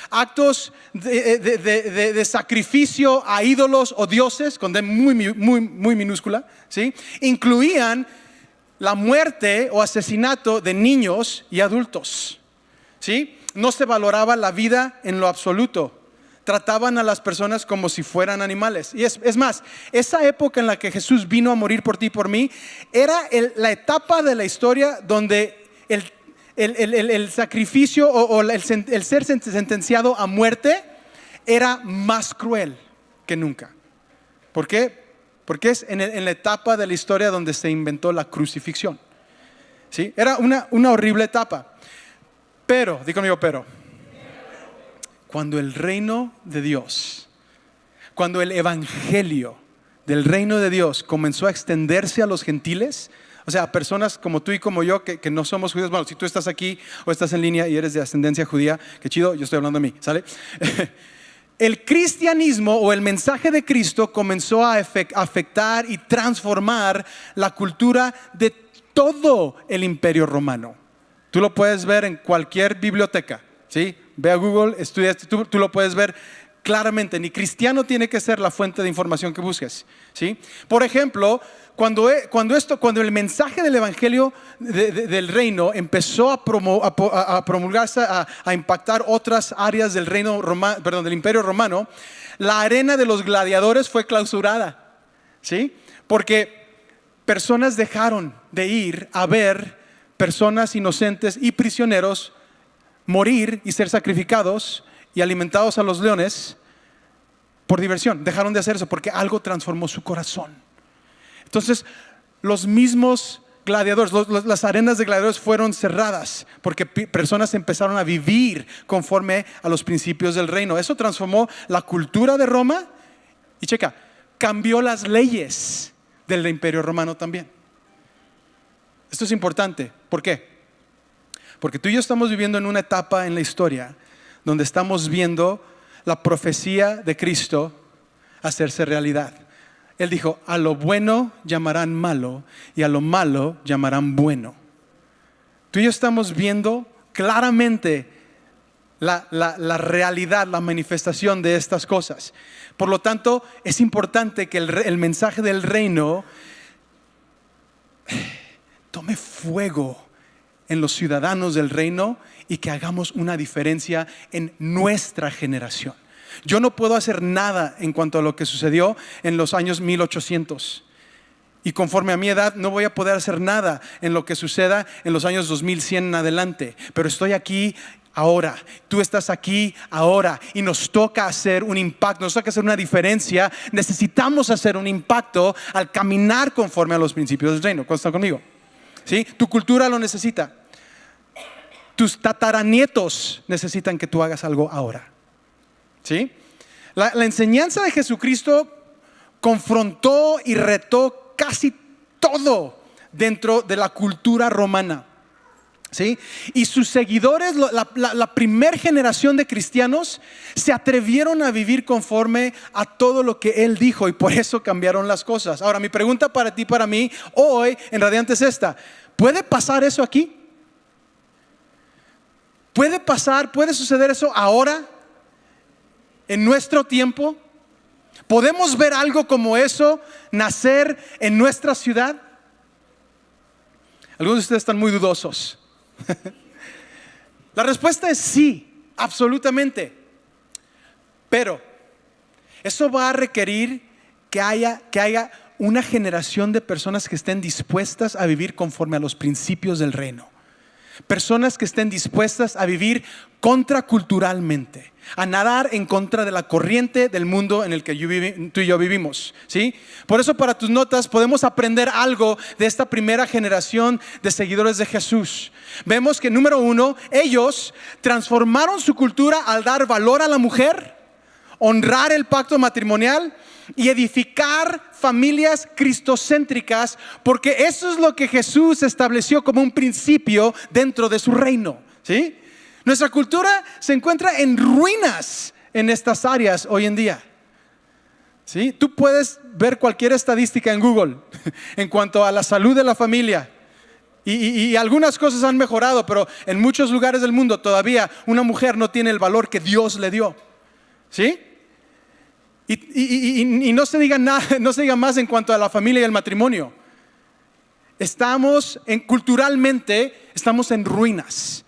Actos de sacrificio a ídolos o dioses, con D muy minúscula, ¿sí? Incluían la muerte o asesinato de niños y adultos, ¿sí? No se valoraba la vida en lo absoluto. Trataban a las personas como si fueran animales. Y es más, esa época en la que Jesús vino a morir por ti y por mí era la etapa de la historia donde el sacrificio o el ser sentenciado a muerte era más cruel que nunca. ¿Por qué? Porque es en la etapa de la historia donde se inventó la crucifixión, ¿sí? Era una horrible etapa. Pero, di conmigo, cuando el reino de Dios, cuando el evangelio del reino de Dios comenzó a extenderse a los gentiles, o sea, personas como tú y como yo que no somos judíos. Bueno, si tú estás aquí o estás en línea y eres de ascendencia judía, qué chido, yo estoy hablando de mí, ¿sale? El cristianismo o el mensaje de Cristo comenzó a afectar y transformar la cultura de todo el imperio romano. Tú lo puedes ver en cualquier biblioteca, ¿sí? Ve a Google, estudia esto, tú lo puedes ver claramente. Ni cristiano tiene que ser la fuente de información que busques, ¿sí? Por ejemplo, cuando el mensaje del evangelio del reino empezó a promulgarse, a impactar otras áreas del del imperio romano, la arena de los gladiadores fue clausurada, ¿sí? Porque personas dejaron de ir a ver personas inocentes y prisioneros morir y ser sacrificados y alimentados a los leones por diversión. Dejaron de hacer eso porque algo transformó su corazón. Entonces, los mismos gladiadores, las arenas de gladiadores fueron cerradas porque personas empezaron a vivir conforme a los principios del reino. Eso transformó la cultura de Roma y cambió las leyes del imperio romano también. Esto es importante. ¿Por qué? Porque tú y yo estamos viviendo en una etapa en la historia donde estamos viendo la profecía de Cristo hacerse realidad. Él dijo, a lo bueno llamarán malo y a lo malo llamarán bueno. Tú y yo estamos viendo claramente la realidad, la manifestación de estas cosas. Por lo tanto, es importante que el mensaje del reino tome fuego en los ciudadanos del reino y que hagamos una diferencia en nuestra generación. Yo no puedo hacer nada en cuanto a lo que sucedió en los años 1800. Y conforme a mi edad no voy a poder hacer nada en lo que suceda en los años 2100 en adelante. Pero estoy aquí ahora, tú estás aquí ahora y nos toca hacer un impacto, nos toca hacer una diferencia. Necesitamos hacer un impacto al caminar conforme a los principios del reino. ¿Cuántos están conmigo? ¿Sí? Tu cultura lo necesita. Tus tataranietos necesitan que tú hagas algo ahora. ¿Sí? La enseñanza de Jesucristo confrontó y retó casi todo dentro de la cultura romana. ¿Sí? Y sus seguidores, la primer generación de cristianos, se atrevieron a vivir conforme a todo lo que Él dijo, y por eso cambiaron las cosas. Ahora, mi pregunta para ti, para mí, hoy en Radiante es esta: ¿puede pasar eso aquí? ¿Puede pasar, puede suceder eso ahora, en nuestro tiempo? ¿Podemos ver algo como eso nacer en nuestra ciudad? Algunos de ustedes están muy dudosos. La respuesta es sí, absolutamente. Pero eso va a requerir que haya una generación de personas que estén dispuestas a vivir conforme a los principios del reino. Personas que estén dispuestas a vivir contraculturalmente, a nadar en contra de la corriente del mundo en el que tú y yo vivimos, ¿sí? Por eso, para tus notas, podemos aprender algo de esta primera generación de seguidores de Jesús. Vemos que, número uno, ellos transformaron su cultura al dar valor a la mujer, honrar el pacto matrimonial y edificar familias cristocéntricas, porque eso es lo que Jesús estableció como un principio dentro de su reino, ¿sí? Nuestra cultura se encuentra en ruinas en estas áreas hoy en día, ¿sí? Tú puedes ver cualquier estadística en Google en cuanto a la salud de la familia. Y algunas cosas han mejorado, pero en muchos lugares del mundo todavía una mujer no tiene el valor que Dios le dio, ¿sí? Y no se diga nada, no se diga más en cuanto a la familia y el matrimonio. Culturalmente estamos en ruinas.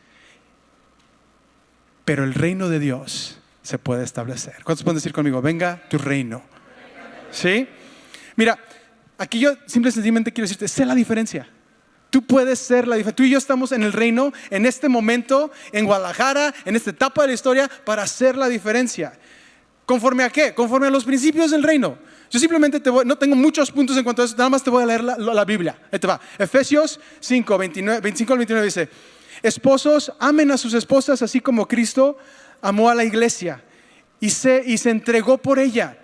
Pero el reino de Dios se puede establecer. ¿Cuántos pueden decir conmigo? Venga tu reino. ¿Sí? Mira, aquí yo simplemente quiero decirte, sé la diferencia. Tú puedes ser la diferencia. Tú y yo estamos en el reino, en este momento, en Guadalajara, en esta etapa de la historia, para hacer la diferencia. ¿Conforme a qué? Conforme a los principios del reino. Yo simplemente no tengo muchos puntos en cuanto a eso, nada más te voy a leer la Biblia. Ahí te va. Efesios 5, 25 al 29 dice: esposos, amen a sus esposas así como Cristo amó a la iglesia y se entregó por ella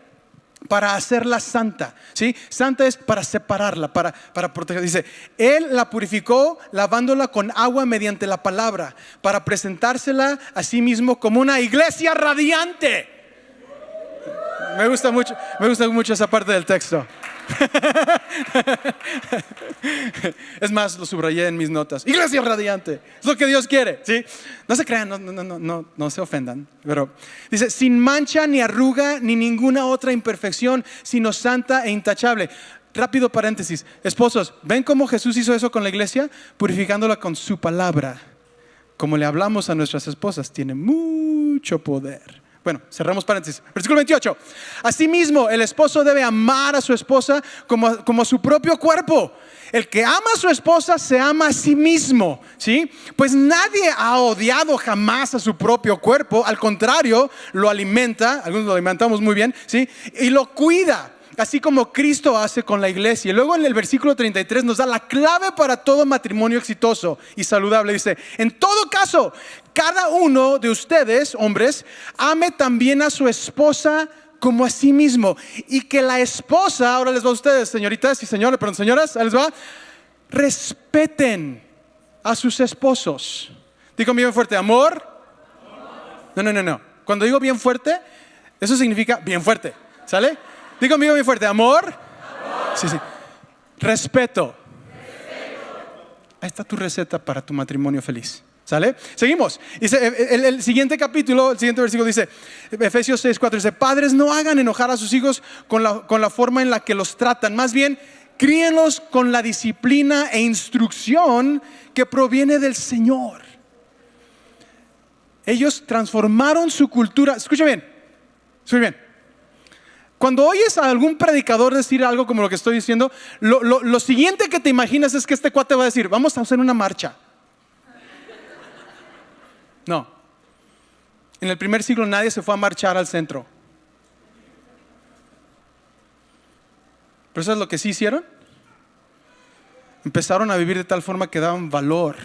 para hacerla santa, ¿sí? Santa es para separarla, para proteger. Dice, Él la purificó lavándola con agua mediante la palabra, para presentársela a sí mismo como una iglesia radiante. Me gusta mucho esa parte del texto. Es más, lo subrayé en mis notas. Iglesia radiante, es lo que Dios quiere, ¿sí? No se crean, no se ofendan. Pero dice, sin mancha ni arruga ni ninguna otra imperfección, sino santa e intachable. Rápido paréntesis, esposos, ¿ven cómo Jesús hizo eso con la iglesia? Purificándola con su palabra. Como le hablamos a nuestras esposas, tiene mucho poder. Bueno, cerramos paréntesis. Versículo 28. Asimismo, el esposo debe amar a su esposa como a su propio cuerpo. El que ama a su esposa se ama a sí mismo, ¿sí? Pues nadie ha odiado jamás a su propio cuerpo. Al contrario, lo alimenta. Algunos lo alimentamos muy bien, ¿sí? Y lo cuida, así como Cristo hace con la iglesia. Y luego en el versículo 33 nos da la clave para todo matrimonio exitoso y saludable. Dice, en todo caso, cada uno de ustedes, hombres, ame también a su esposa como a sí mismo. Y que la esposa, ahora les va a ustedes, señoritas y señores, perdón, señoras, ahí les va, respeten a sus esposos. Digo bien fuerte, amor. No. Cuando digo bien fuerte, eso significa bien fuerte, ¿sale? Digo conmigo bien fuerte, amor, Sí. Respeto. Ahí está tu receta para tu matrimonio feliz. ¿Sale? Seguimos. Dice, el siguiente capítulo, el siguiente versículo dice, Efesios 6:4, dice, padres, no hagan enojar a sus hijos con la forma en la que los tratan. Más bien, críenlos con la disciplina e instrucción que proviene del Señor. Ellos transformaron su cultura. Escucha bien. Cuando oyes a algún predicador decir algo como lo que estoy diciendo, lo siguiente que te imaginas es que este cuate va a decir, vamos a hacer una marcha. No. En el primer siglo nadie se fue a marchar al centro. Pero ¿sabes lo que sí hicieron? Empezaron a vivir de tal forma que daban valor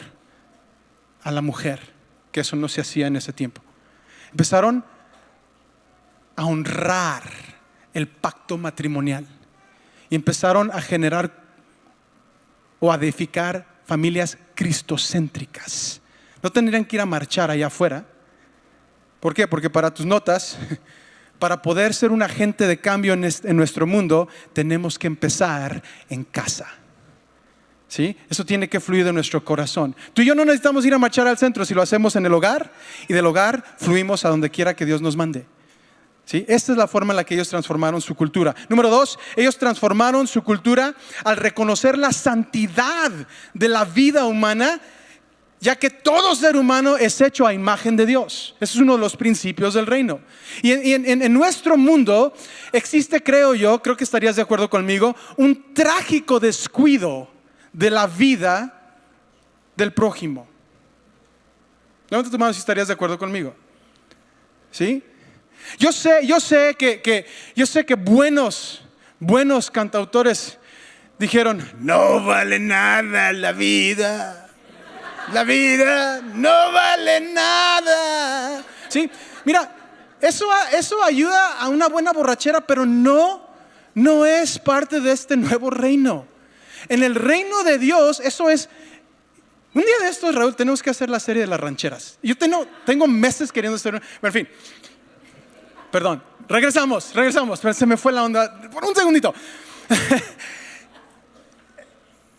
a la mujer, que eso no se hacía en ese tiempo. Empezaron a honrar el pacto matrimonial y empezaron a generar o a edificar familias cristocéntricas. No tendrían que ir a marchar allá afuera. ¿Por qué? Porque para tus notas, para poder ser un agente de cambio en nuestro mundo, tenemos que empezar en casa. ¿Sí? Eso tiene que fluir de nuestro corazón. Tú y yo no necesitamos ir a marchar al centro si lo hacemos en el hogar, y del hogar fluimos a donde quiera que Dios nos mande. ¿Sí? Esta es la forma en la que ellos transformaron su cultura. Número 2, ellos transformaron su cultura al reconocer la santidad de la vida humana, ya que todo ser humano es hecho a imagen de Dios. Ese es uno de los principios del reino. Y en nuestro mundo existe, creo que estarías de acuerdo conmigo, un trágico descuido de la vida del prójimo. Levanta tu mano si estarías de acuerdo conmigo. ¿Sí? Yo sé que buenos cantautores dijeron, no vale nada la vida. La vida no vale nada. ¿Sí? Mira, eso ayuda a una buena borrachera, pero no es parte de este nuevo reino. En el reino de Dios, eso es. Un día de estos, Raúl, tenemos que hacer la serie de las rancheras. Yo tengo meses queriendo hacer. En fin, perdón, regresamos, pero se me fue la onda por un segundito.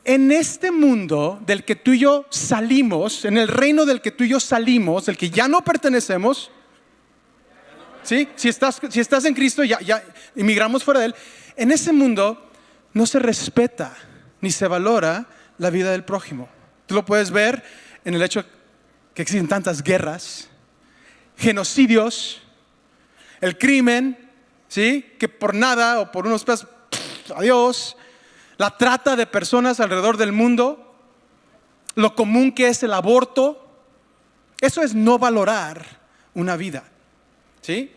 En este mundo del que tú y yo salimos, en el reino del que tú y yo salimos, del que ya no pertenecemos, ¿sí? Si estás en Cristo, ya emigramos fuera de Él. En ese mundo no se respeta ni se valora la vida del prójimo. Tú lo puedes ver en el hecho que existen tantas guerras, genocidios, el crimen, ¿sí? Que por nada o por unos pesos, adiós. La trata de personas alrededor del mundo, lo común que es el aborto. Eso es no valorar una vida, ¿sí?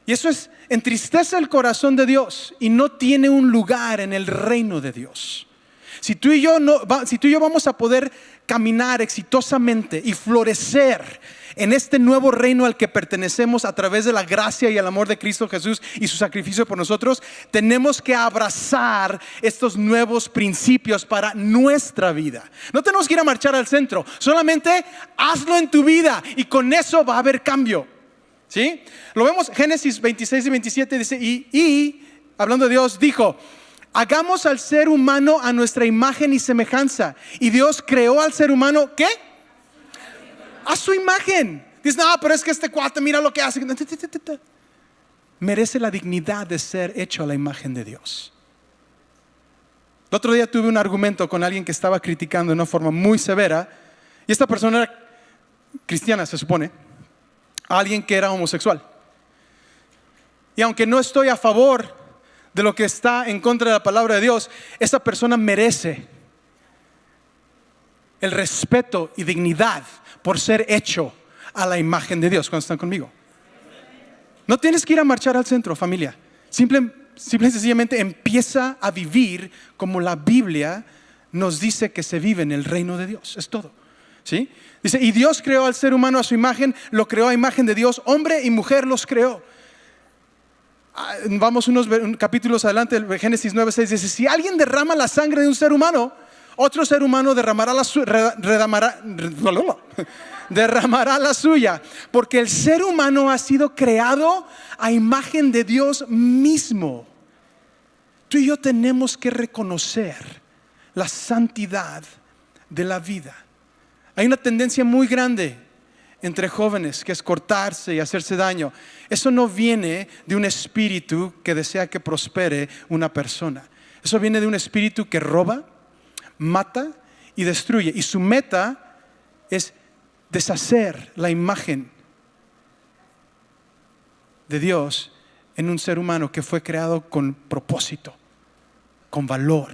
Y eso entristece el corazón de Dios y no tiene un lugar en el reino de Dios. Si tú y yo vamos a poder caminar exitosamente y florecer en este nuevo reino al que pertenecemos a través de la gracia y el amor de Cristo Jesús y su sacrificio por nosotros, tenemos que abrazar estos nuevos principios para nuestra vida. No tenemos que ir a marchar al centro, solamente hazlo en tu vida y con eso va a haber cambio. ¿Sí? Lo vemos Génesis 26 y 27 dice, y hablando de Dios, dijo, hagamos al ser humano a nuestra imagen y semejanza. Y Dios creó al ser humano, ¿qué? A su imagen. Dice, no, pero es que este cuate, mira lo que hace. Merece la dignidad de ser hecho a la imagen de Dios. El otro día tuve un argumento con alguien que estaba criticando de una forma muy severa. Y esta persona era cristiana, se supone. Alguien que era homosexual. Y aunque no estoy a favor de lo que está en contra de la palabra de Dios, esa persona merece el respeto y dignidad por ser hecho a la imagen de Dios. ¿Cuándo están conmigo? No tienes que ir a marchar al centro, familia. Simple y sencillamente empieza a vivir como la Biblia nos dice que se vive en el reino de Dios. Es todo. ¿Sí? Dice, y Dios creó al ser humano a su imagen, lo creó a imagen de Dios, hombre y mujer los creó. Vamos unos capítulos adelante, Génesis 9:6 dice, si alguien derrama la sangre de un ser humano, otro ser humano derramará la suya, porque el ser humano ha sido creado a imagen de Dios mismo. tú y yo tenemos que reconocer la santidad de la vida. Hay una tendencia muy grande entre jóvenes que es cortarse y hacerse daño. Eso no viene de un espíritu que desea que prospere una persona. Eso viene de un espíritu que roba, mata y destruye. Y su meta es deshacer la imagen de Dios en un ser humano que fue creado con propósito, con valor,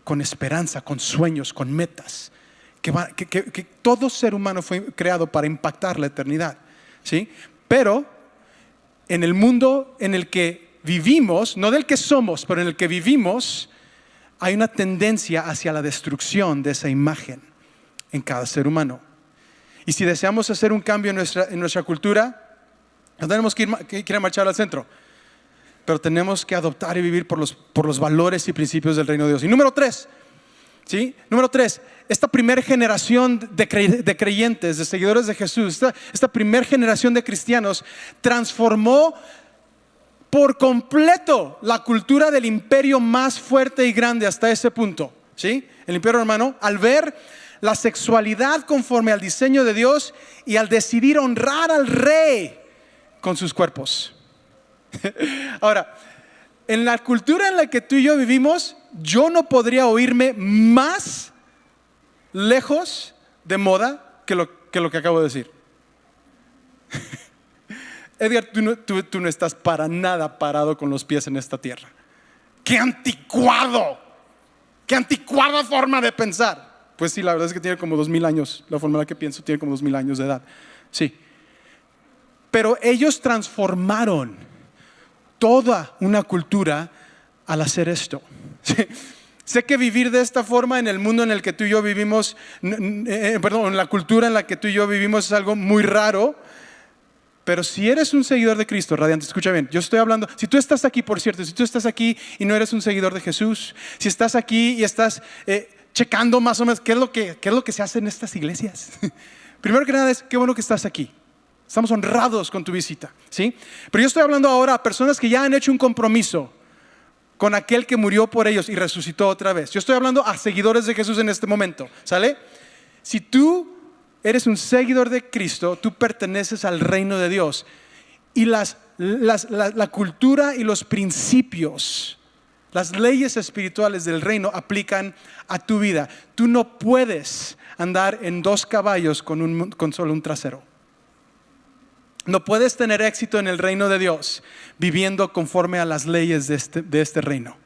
con esperanza, con sueños, con metas. Que todo ser humano fue creado para impactar la eternidad, ¿sí? Pero en el mundo en el que vivimos, no del que somos, pero en el que vivimos, hay una tendencia hacia la destrucción de esa imagen en cada ser humano. Y si deseamos hacer un cambio en nuestra cultura, no tenemos que ir a marchar al centro, pero tenemos que adoptar y vivir por los valores y principios del reino de Dios. Y número 3, ¿sí? Número 3, esta primera generación de creyentes, de seguidores de Jesús, esta primera generación de cristianos transformó por completo la cultura del imperio más fuerte y grande hasta ese punto, ¿sí? El imperio romano, al ver la sexualidad conforme al diseño de Dios y al decidir honrar al rey con sus cuerpos. Ahora, en la cultura en la que tú y yo vivimos, yo no podría oírme más lejos de moda que lo que acabo de decir. Edgar, tú no estás para nada parado con los pies en esta tierra. ¡Qué anticuado! ¡Qué anticuada forma de pensar! Pues sí, la verdad es que tiene como 2000 años. La forma en la que pienso tiene como 2000 años de edad. Sí. Pero ellos transformaron toda una cultura al hacer esto. ¿Sí? Sé que vivir de esta forma en el mundo en el que tú y yo vivimos, en la cultura en la que tú y yo vivimos es algo muy raro. Pero si eres un seguidor de Cristo, Radiante, escucha bien, yo estoy hablando, si tú estás aquí, por cierto, si tú estás aquí y no eres un seguidor de Jesús, si estás aquí y estás checando más o menos qué es lo que se hace en estas iglesias. Primero que nada es, qué bueno que estás aquí. Estamos honrados con tu visita, ¿sí? Pero yo estoy hablando ahora a personas que ya han hecho un compromiso con aquel que murió por ellos y resucitó otra vez. Yo estoy hablando a seguidores de Jesús en este momento, ¿sale? Si tú eres un seguidor de Cristo, tú perteneces al reino de Dios. Y la cultura y los principios, las leyes espirituales del reino aplican a tu vida. Tú no puedes andar en 2 caballos con solo un trasero. No puedes tener éxito en el reino de Dios viviendo conforme a las leyes de este reino.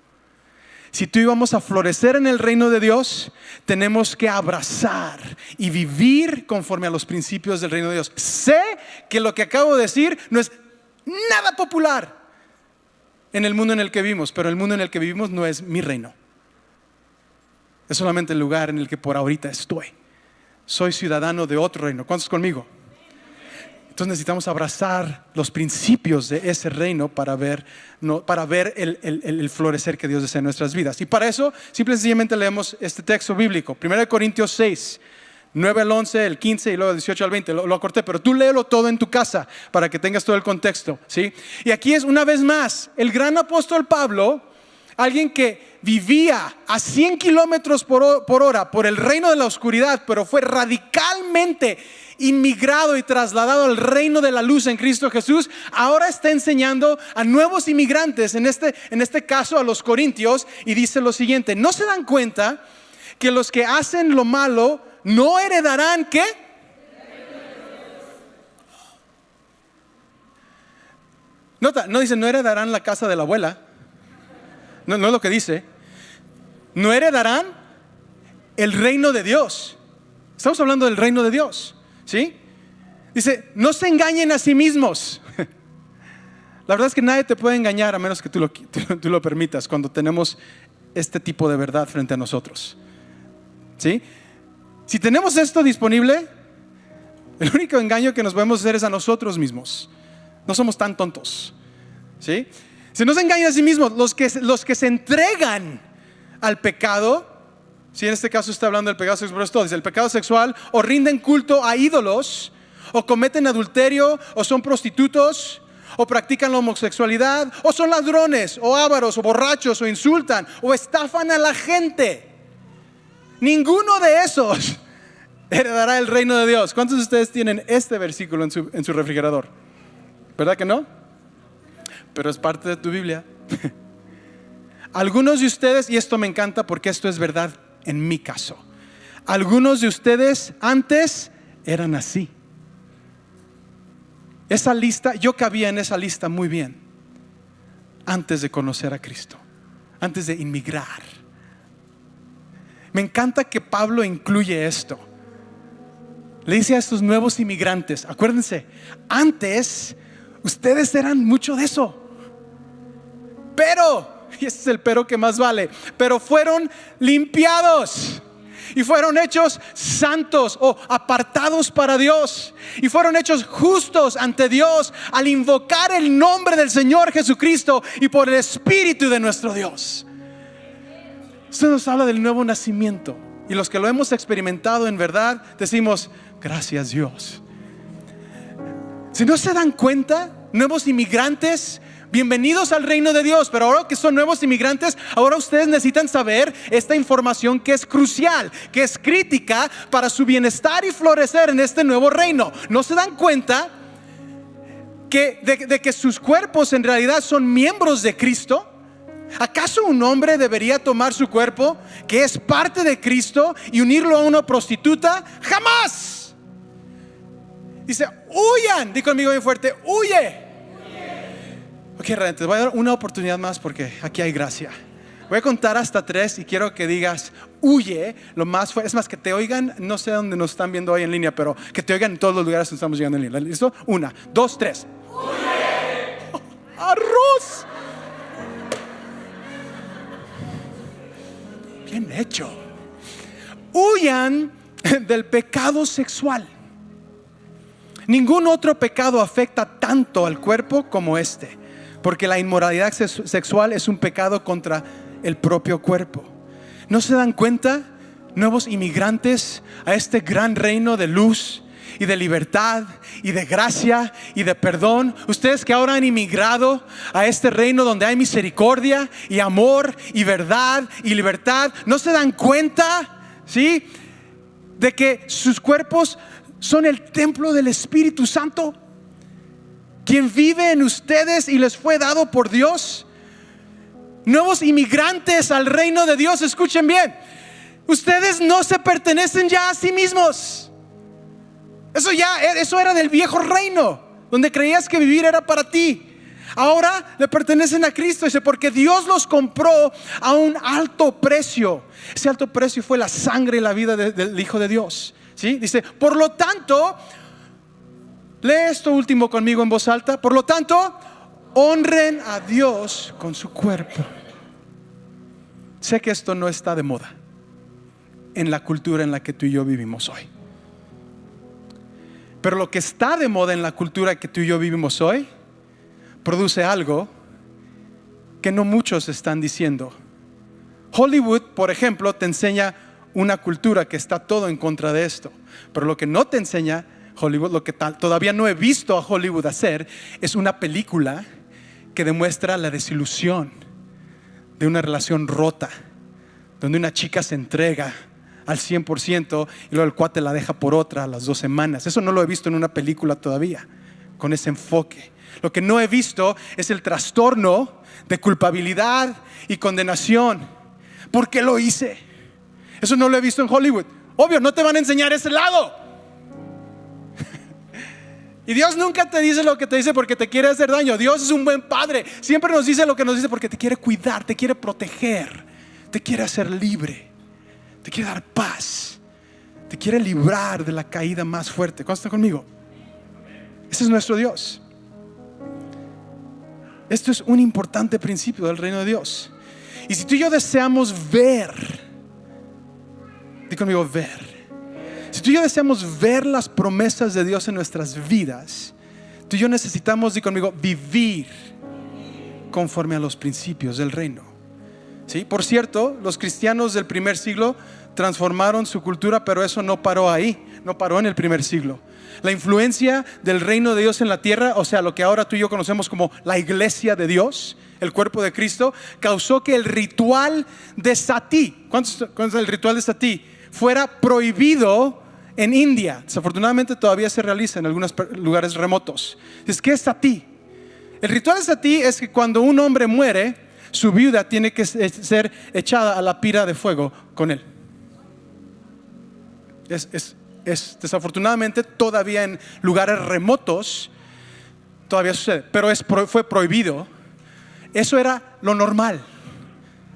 Si tú íbamos a florecer en el reino de Dios, tenemos que abrazar y vivir conforme a los principios del reino de Dios. Sé que lo que acabo de decir no es nada popular en el mundo en el que vivimos, pero el mundo en el que vivimos no es mi reino. Es solamente el lugar en el que por ahorita estoy. Soy ciudadano de otro reino. ¿Cuántos conmigo? Entonces necesitamos abrazar los principios de ese reino para ver el florecer que Dios desea en nuestras vidas. Y para eso, simple y sencillamente leemos este texto bíblico. 1 Corintios 6, 9 al 11, el 15 y luego 18 al 20. Lo acorté, pero tú léelo todo en tu casa para que tengas todo el contexto, ¿sí? Y aquí es una vez más el gran apóstol Pablo, alguien que vivía a 100 kilómetros por hora por el reino de la oscuridad, pero fue radicalmente inmigrado y trasladado al reino de la luz en Cristo Jesús. Ahora está enseñando a nuevos inmigrantes, en este caso a los corintios, y dice lo siguiente: ¿no se dan cuenta que los que hacen lo malo no heredarán qué? Nota, no dice no heredarán la casa de la abuela. No es lo que dice. No heredarán el reino de Dios. Estamos hablando del reino de Dios, ¿sí? Dice, no se engañen a sí mismos. La verdad es que nadie te puede engañar a menos que tú lo permitas cuando tenemos este tipo de verdad frente a nosotros, ¿sí? Si tenemos esto disponible, el único engaño que nos podemos hacer es a nosotros mismos. No somos tan tontos, ¿sí? Si no se engañan a sí mismos, los que se entregan al pecado, si en este caso está hablando del pecado sexual, pero esto dice el pecado sexual, o rinden culto a ídolos, o cometen adulterio, o son prostitutos, o practican la homosexualidad, o son ladrones, o ávaros, o borrachos, o insultan, o estafan a la gente. Ninguno de esos heredará el reino de Dios. ¿Cuántos de ustedes tienen este versículo en su refrigerador? ¿Verdad que no? Pero es parte de tu Biblia. Algunos de ustedes, y esto me encanta porque esto es verdad en mi caso, algunos de ustedes antes eran así. Esa lista, yo cabía en esa lista muy bien antes de conocer a Cristo, antes de inmigrar. Me encanta que Pablo incluye esto. Le dice a estos nuevos inmigrantes, acuérdense, antes ustedes eran mucho de eso, pero, y este es el pero que más vale, pero fueron limpiados y fueron hechos santos o apartados para Dios, y fueron hechos justos ante Dios al invocar el nombre del Señor Jesucristo y por el Espíritu de nuestro Dios. Esto nos habla del nuevo nacimiento, y los que lo hemos experimentado en verdad decimos gracias Dios. Si no se dan cuenta, nuevos inmigrantes, bienvenidos al reino de Dios. Pero ahora que son nuevos inmigrantes, ahora ustedes necesitan saber esta información que es crucial, que es crítica para su bienestar y florecer en este nuevo reino. ¿No se dan cuenta de que sus cuerpos en realidad son miembros de Cristo? ¿Acaso un hombre debería tomar su cuerpo, que es parte de Cristo, y unirlo a una prostituta? ¡Jamás! Dice, huyan. Di conmigo bien fuerte, huye. Ok, te voy a dar una oportunidad más porque aquí hay gracia. Voy a contar hasta 3 y quiero que digas huye lo más fuerte. Es más, que te oigan, no sé dónde nos están viendo hoy en línea, pero que te oigan en todos los lugares donde estamos llegando en línea. ¿Listo? 1, 2, 3. ¡Huye! ¡Arroz! Bien hecho. Huyan del pecado sexual. Ningún otro pecado afecta tanto al cuerpo como este, porque la inmoralidad sexual es un pecado contra el propio cuerpo. ¿No se dan cuenta, nuevos inmigrantes a este gran reino de luz y de libertad y de gracia y de perdón? Ustedes que ahora han inmigrado a este reino donde hay misericordia y amor y verdad y libertad, ¿no se dan cuenta, sí, de que sus cuerpos son el templo del Espíritu Santo, quien vive en ustedes y les fue dado por Dios? Nuevos inmigrantes al reino de Dios, escuchen bien, ustedes no se pertenecen ya a sí mismos. Eso era del viejo reino, donde creías que vivir era para ti. Ahora le pertenecen a Cristo. Dice, porque Dios los compró a un alto precio. Ese alto precio fue la sangre y la vida del Hijo de Dios, ¿sí? Dice, por lo tanto, lee esto último conmigo en voz alta. Por lo tanto, honren a Dios con su cuerpo. Sé que esto no está de moda en la cultura en la que tú y yo vivimos hoy, pero lo que está de moda en la cultura que tú y yo vivimos hoy produce algo que no muchos están diciendo. Hollywood, por ejemplo, te enseña una cultura que está todo en contra de esto, pero lo que no te enseña Hollywood, lo que todavía no he visto a Hollywood hacer, es una película que demuestra la desilusión de una relación rota, donde una chica se entrega al 100% y luego el cuate la deja por otra a las 2 semanas. Eso no lo he visto en una película todavía con ese enfoque. Lo que no he visto es el trastorno de culpabilidad y condenación. ¿Por qué lo hice? Eso no lo he visto en Hollywood. Obvio, no te van a enseñar ese lado. Y Dios nunca te dice lo que te dice porque te quiere hacer daño. Dios es un buen padre. Siempre nos dice lo que nos dice porque te quiere cuidar, te quiere proteger, te quiere hacer libre, te quiere dar paz, te quiere librar de la caída más fuerte. ¿Cuántos están conmigo? Ese es nuestro Dios. Esto es un importante principio del reino de Dios. Y si tú y yo deseamos ver, di conmigo, ver. Si tú y yo deseamos ver las promesas de Dios en nuestras vidas, tú y yo necesitamos, di conmigo, vivir conforme a los principios del reino. ¿Sí? Por cierto, los cristianos del primer siglo transformaron su cultura, pero eso no paró ahí, no paró en el primer siglo. La influencia del reino de Dios en la tierra, o sea, lo que ahora tú y yo conocemos como la iglesia de Dios, el cuerpo de Cristo, causó que el ritual de Sati, ¿cuántos es el ritual de Sati? Fuera prohibido en India. Desafortunadamente todavía se realiza en algunos lugares remotos. ¿Qué es Sati? El ritual de Sati es que cuando un hombre muere, su viuda tiene que ser echada a la pira de fuego con él. Es desafortunadamente todavía en lugares remotos todavía sucede, pero fue prohibido. Eso era lo normal.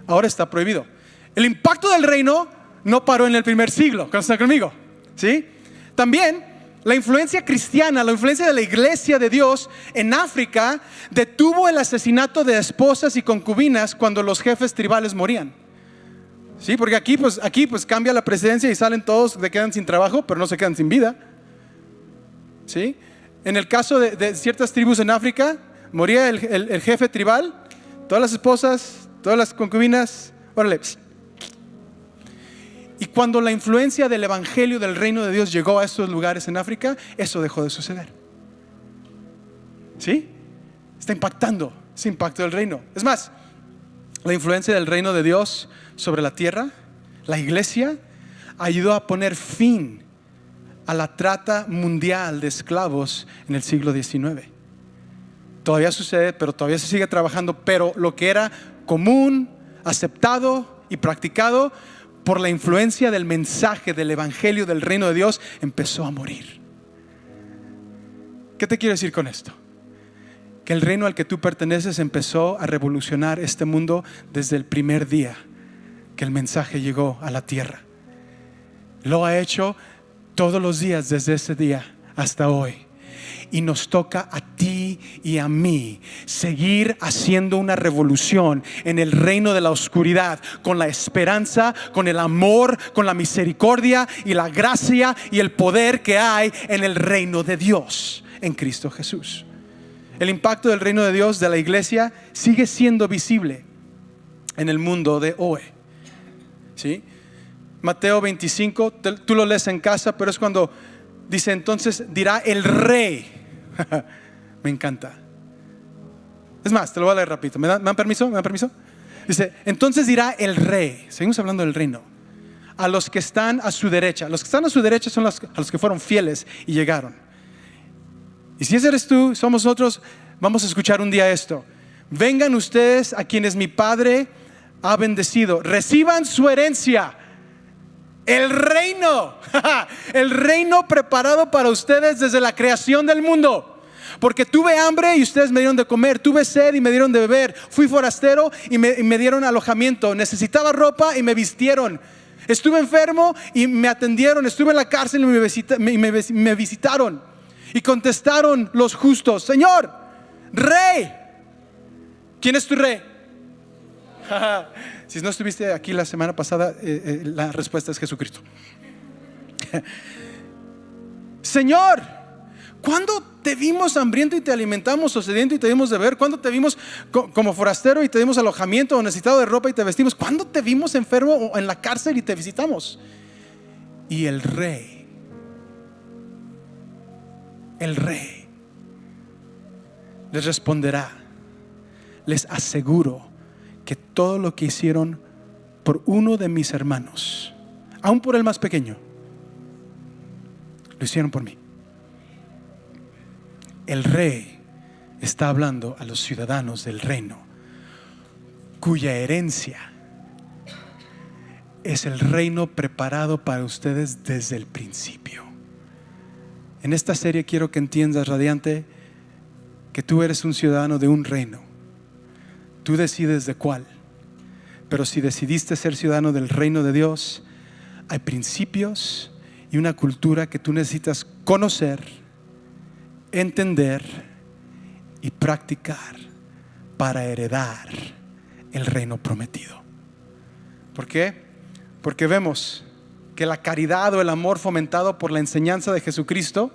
Ahora está prohibido. El impacto del reino no paró en el primer siglo. ¿Están conmigo? ¿Sí? También la influencia cristiana, la influencia de la iglesia de Dios en África detuvo el asesinato de esposas y concubinas cuando los jefes tribales morían. Sí, porque aquí pues cambia la presidencia y salen todos, se quedan sin trabajo, pero no se quedan sin vida. ¿Sí? En el caso de ciertas tribus en África, moría el jefe tribal, todas las esposas, todas las concubinas, órale. Y cuando la influencia del evangelio del reino de Dios llegó a estos lugares en África, eso dejó de suceder. ¿Sí? Está impactando ese impacto del reino. Es más, la influencia del reino de Dios sobre la tierra, la iglesia, ayudó a poner fin a la trata mundial de esclavos en el siglo XIX. Todavía sucede, pero todavía se sigue trabajando, pero lo que era común, aceptado y practicado por la influencia del mensaje del evangelio del reino de Dios empezó a morir. ¿Qué te quiero decir con esto? Que el reino al que tú perteneces empezó a revolucionar este mundo desde el primer día que el mensaje llegó a la tierra. Lo ha hecho todos los días desde ese día hasta hoy. Y nos toca a ti y a mí seguir haciendo una revolución en el reino de la oscuridad, con la esperanza, con el amor, con la misericordia y la gracia y el poder que hay en el reino de Dios en Cristo Jesús. El impacto del reino de Dios, de la iglesia, sigue siendo visible en el mundo de hoy. ¿Sí? Mateo 25, tú lo lees en casa, pero es cuando dice: entonces dirá el rey. Me encanta. Es más, te lo voy a leer rapidito. ¿Me dan permiso? ¿Me dan permiso? Dice: entonces dirá el rey. Seguimos hablando del reino. A los que están a su derecha. Los que están a su derecha son a los que fueron fieles y llegaron. Y si ese eres tú, somos nosotros, vamos a escuchar un día esto: vengan ustedes a quienes mi Padre ha bendecido, reciban su herencia, el reino. El reino preparado para ustedes desde la creación del mundo. Porque tuve hambre y ustedes me dieron de comer, tuve sed y me dieron de beber, fui forastero y me dieron alojamiento, necesitaba ropa y me vistieron, estuve enfermo y me atendieron, estuve en la cárcel y me visitaron. Y contestaron los justos: Señor, rey. ¿Quién es tu rey? Si no estuviste aquí la semana pasada, la respuesta es Jesucristo. Señor, ¿cuándo te vimos hambriento y te alimentamos, o sediento y te dimos de beber? ¿Cuándo te vimos como forastero y te dimos alojamiento, o necesitado de ropa y te vestimos? ¿Cuándo te vimos enfermo o en la cárcel y te visitamos? Y el rey les responderá: les aseguro que todo lo que hicieron por uno de mis hermanos, aun por el más pequeño, lo hicieron por mí. El rey está hablando a los ciudadanos del reino, cuya herencia es el reino preparado para ustedes desde el principio. En esta serie quiero que entiendas, Radiante, que tú eres un ciudadano de un reino. Tú decides de cuál. Pero si decidiste ser ciudadano del reino de Dios, hay principios y una cultura que tú necesitas conocer, entender y practicar para heredar el reino prometido. ¿Por qué? Porque vemos que la caridad o el amor fomentado por la enseñanza de Jesucristo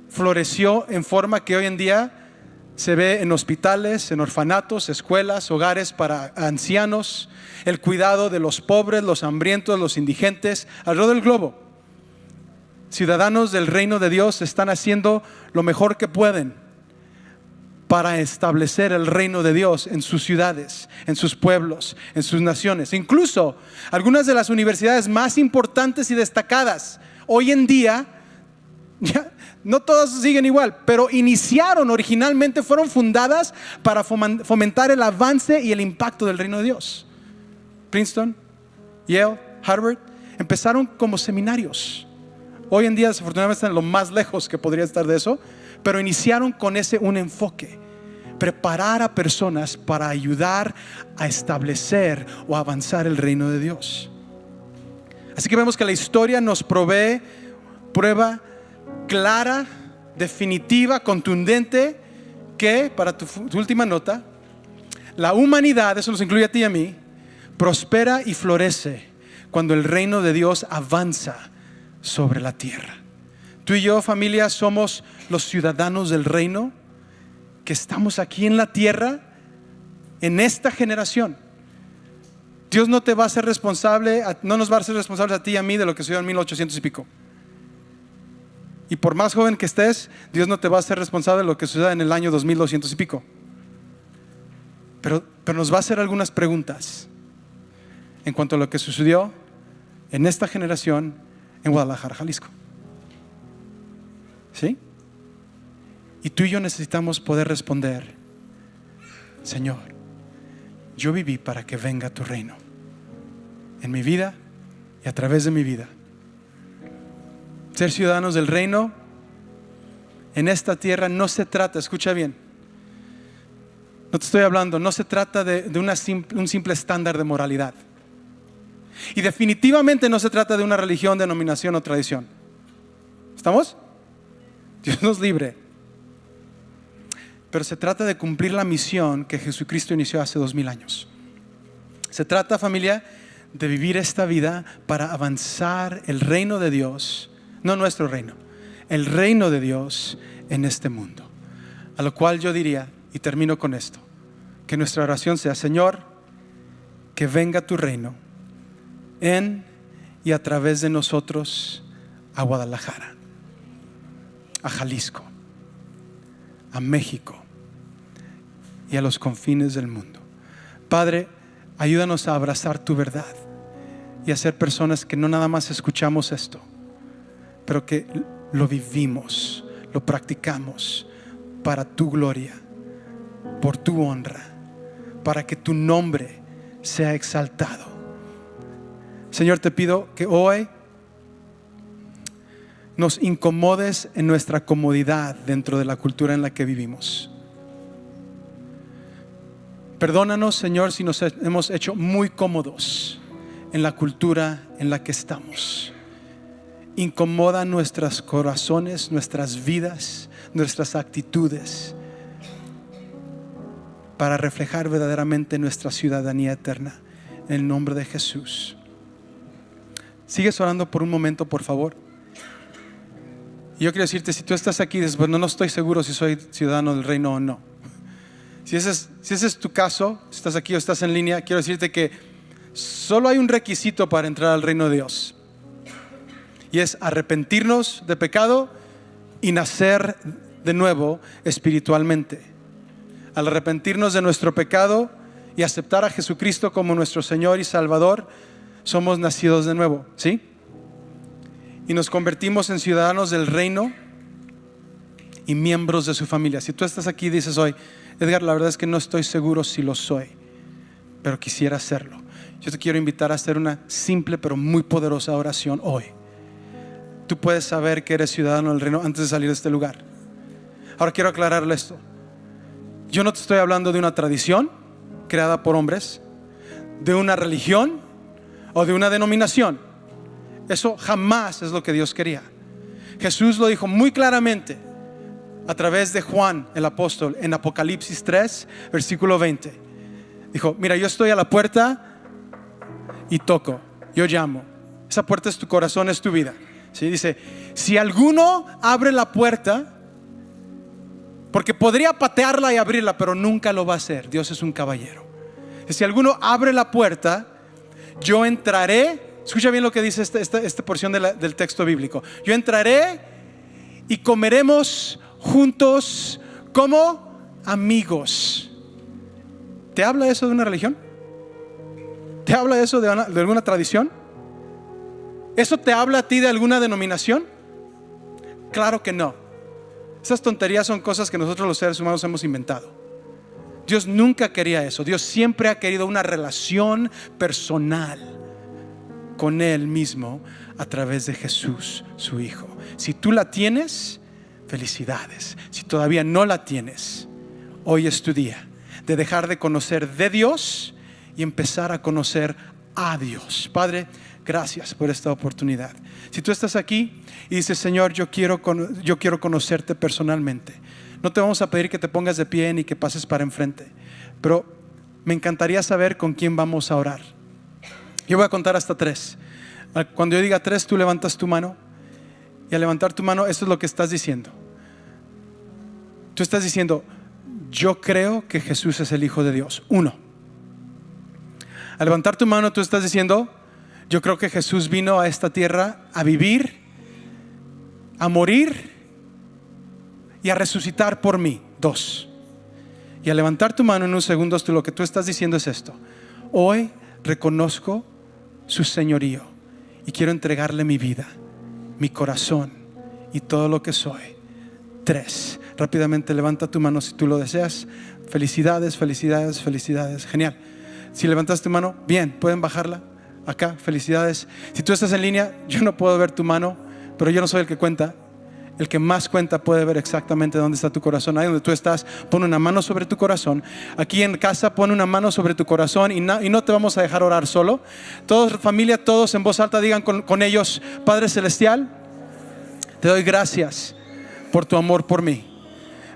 floreció en forma que hoy en día Se ve en hospitales, en orfanatos, escuelas, hogares para ancianos, el cuidado de los pobres, los hambrientos, los indigentes, alrededor del globo. Ciudadanos del reino de Dios están haciendo lo mejor que pueden para establecer el reino de Dios en sus ciudades, en sus pueblos, en sus naciones. Incluso algunas de las universidades más importantes y destacadas hoy en día, ya, no todas siguen igual, pero originalmente fueron fundadas para fomentar el avance y el impacto del reino de Dios. Princeton, Yale, Harvard, empezaron como seminarios. Hoy en día desafortunadamente están lo más lejos que podría estar de eso, pero iniciaron con un enfoque: preparar a personas para ayudar a establecer o avanzar el reino de Dios. Así que vemos que la historia nos provee prueba clara, definitiva, contundente, que, para tu última nota, la humanidad, eso nos incluye a ti y a mí, prospera y florece cuando el reino de Dios avanza sobre la tierra. Tú y yo, familia, somos los ciudadanos del reino que estamos aquí en la tierra en esta generación. Dios no te va a ser responsable, no nos va a ser responsables a ti y a mí de lo que sucedió en 1800 y pico. Y por más joven que estés, Dios no te va a ser responsable de lo que suceda en el año 2200 y pico. Pero nos va a hacer algunas preguntas en cuanto a lo que sucedió en esta generación en Guadalajara, Jalisco. ¿Sí? Y tú y yo necesitamos poder responder: Señor, yo viví para que venga tu reino en mi vida y a través de mi vida. Ser ciudadanos del reino en esta tierra no se trata, escucha bien, no te estoy hablando, no se trata de un simple estándar de moralidad. Y definitivamente no se trata de una religión, denominación o tradición. ¿Estamos? Dios nos libre. Pero se trata de cumplir la misión que Jesucristo inició hace 2000 años. Se trata, familia, de vivir esta vida para avanzar el reino de Dios, no nuestro reino, el reino de Dios en este mundo. A lo cual yo diría, y termino con esto, que nuestra oración sea: Señor, que venga tu reino en y a través de nosotros a Guadalajara, a Jalisco, a México y a los confines del mundo. Padre, ayúdanos a abrazar tu verdad y a ser personas que no nada más escuchamos esto, pero que lo vivimos, lo practicamos para tu gloria, por tu honra, para que tu nombre sea exaltado. Señor, te pido que hoy nos incomodes en nuestra comodidad dentro de la cultura en la que vivimos. Perdónanos, Señor, si nos hemos hecho muy cómodos en la cultura en la que estamos. Incomoda nuestros corazones, nuestras vidas, nuestras actitudes, para reflejar verdaderamente nuestra ciudadanía eterna. En el nombre de Jesús. Sigues orando por un momento, por favor. Y yo quiero decirte, si tú estás aquí y dices: bueno, no estoy seguro si soy ciudadano del reino o no. Si ese es tu caso, si estás aquí o estás en línea, quiero decirte que solo hay un requisito para entrar al reino de Dios. Y es arrepentirnos de pecado y nacer de nuevo espiritualmente. Al arrepentirnos de nuestro pecado y aceptar a Jesucristo como nuestro Señor y Salvador, somos nacidos de nuevo, ¿sí? Y nos convertimos en ciudadanos del reino y miembros de su familia. Si tú estás aquí y dices hoy: Edgar, la verdad es que no estoy seguro si lo soy, pero quisiera hacerlo, yo te quiero invitar a hacer una simple pero muy poderosa oración hoy. Tú puedes saber que eres ciudadano del reino antes de salir de este lugar. Ahora quiero aclararle esto: yo no te estoy hablando de una tradición creada por hombres, de una religión o de una denominación. Eso jamás es lo que Dios quería. Jesús lo dijo muy claramente a través de Juan el apóstol en Apocalipsis 3 versículo 20. Dijo: mira, yo estoy a la puerta y toco, yo llamo. Esa puerta es tu corazón, es tu vida, ¿sí? Dice: si alguno abre la puerta, Porque podría patearla y abrirla, pero nunca lo va a hacer. Dios es un caballero. Y si alguno abre la puerta, yo entraré. Escucha bien lo que dice esta porción del texto bíblico. Yo entraré y comeremos juntos como amigos. ¿Te habla eso de una religión? ¿Te habla eso de alguna tradición? ¿Eso te habla a ti de alguna denominación? Claro que no. Esas tonterías son cosas que nosotros los seres humanos hemos inventado. Dios nunca quería eso. Dios siempre ha querido una relación personal con Él mismo a través de Jesús, su Hijo. Si tú la tienes, felicidades. Si todavía no la tienes, hoy es tu día de dejar de conocer de Dios y empezar a conocer a Dios. Padre, gracias por esta oportunidad. Si tú estás aquí y dices: Señor, yo quiero conocerte personalmente, no te vamos a pedir que te pongas de pie ni que pases para enfrente, pero me encantaría saber con quién vamos a orar. Yo voy a contar hasta 3. Cuando yo diga 3, tú levantas tu mano. Y al levantar tu mano, eso es lo que estás diciendo. Tú estás diciendo: yo creo que Jesús es el Hijo de Dios. 1. Al levantar tu mano, tú estás diciendo: yo creo que Jesús vino a esta tierra a vivir, a morir y a resucitar por mí. 2. Y al levantar tu mano en unos segundos, lo que tú estás diciendo es esto: hoy reconozco su señorío y quiero entregarle mi vida, mi corazón y todo lo que soy. 3. Rápidamente levanta tu mano si tú lo deseas. Felicidades, felicidades, felicidades. Genial. Si levantas tu mano, bien, pueden bajarla. Acá, felicidades. Si tú estás en línea, yo no puedo ver tu mano, pero yo no soy el que cuenta. El que más cuenta puede ver exactamente dónde está tu corazón. Ahí donde tú estás, pon una mano sobre tu corazón. Aquí en casa, pon una mano sobre tu corazón y no te vamos a dejar orar solo. Todos, familia, todos en voz alta digan con ellos: Padre Celestial, te doy gracias por tu amor por mí.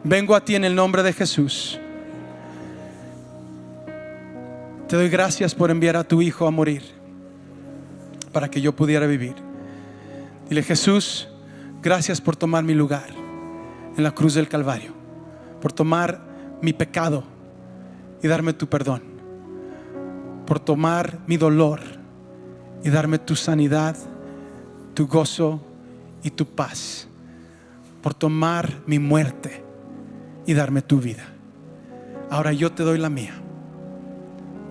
Vengo a ti en el nombre de Jesús. Te doy gracias por enviar a tu Hijo a morir para que yo pudiera vivir. Dile: Jesús, gracias por tomar mi lugar en la cruz del Calvario, por tomar mi pecado y darme tu perdón, por tomar mi dolor y darme tu sanidad, tu gozo y tu paz, por tomar mi muerte y darme tu vida. Ahora yo te doy la mía.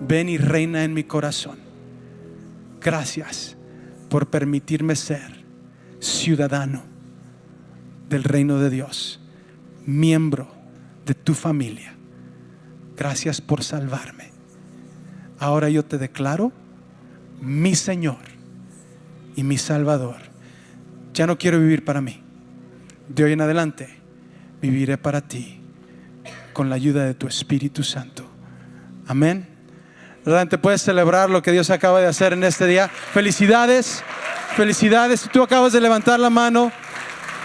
Ven y reina en mi corazón. Gracias por permitirme ser ciudadano del reino de Dios, miembro de tu familia. Gracias por salvarme. Ahora yo te declaro mi Señor y mi Salvador. Ya no quiero vivir para mí. De hoy en adelante viviré para ti, con la ayuda de tu Espíritu Santo. Amén. Adelante, puedes celebrar lo que Dios acaba de hacer en este día. Felicidades, felicidades. Si tú acabas de levantar la mano,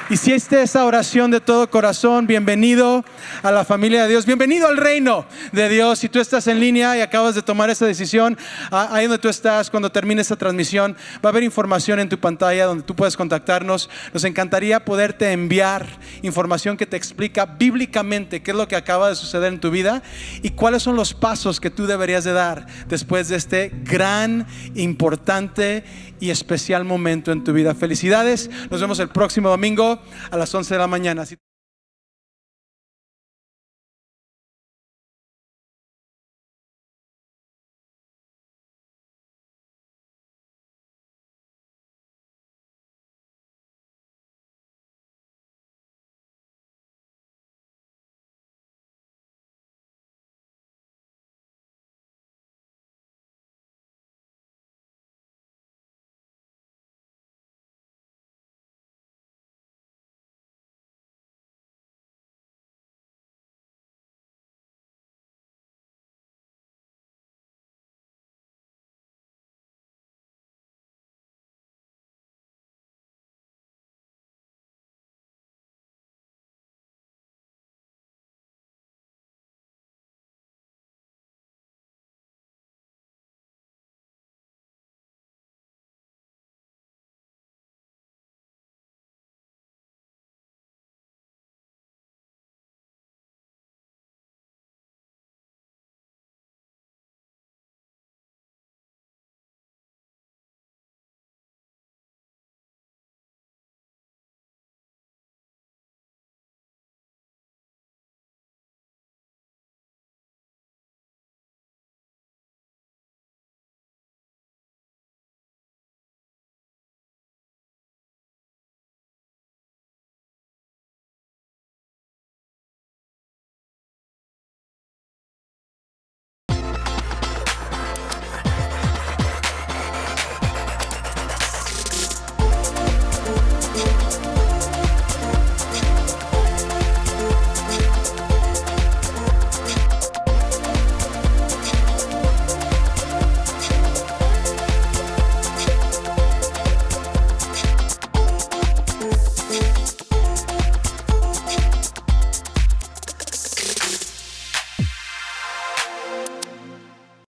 hiciste esa oración de todo corazón, bienvenido a la familia de Dios, bienvenido al reino de Dios. Si tú estás en línea y acabas de tomar esa decisión, ahí donde tú estás, cuando termine esta transmisión, va a haber información en tu pantalla donde tú puedes contactarnos. Nos encantaría poderte enviar información que te explica bíblicamente qué es lo que acaba de suceder en tu vida y cuáles son los pasos que tú deberías de dar después de este gran, importante y especial momento en tu vida. Felicidades, nos vemos el próximo domingo a las 11 de la mañana.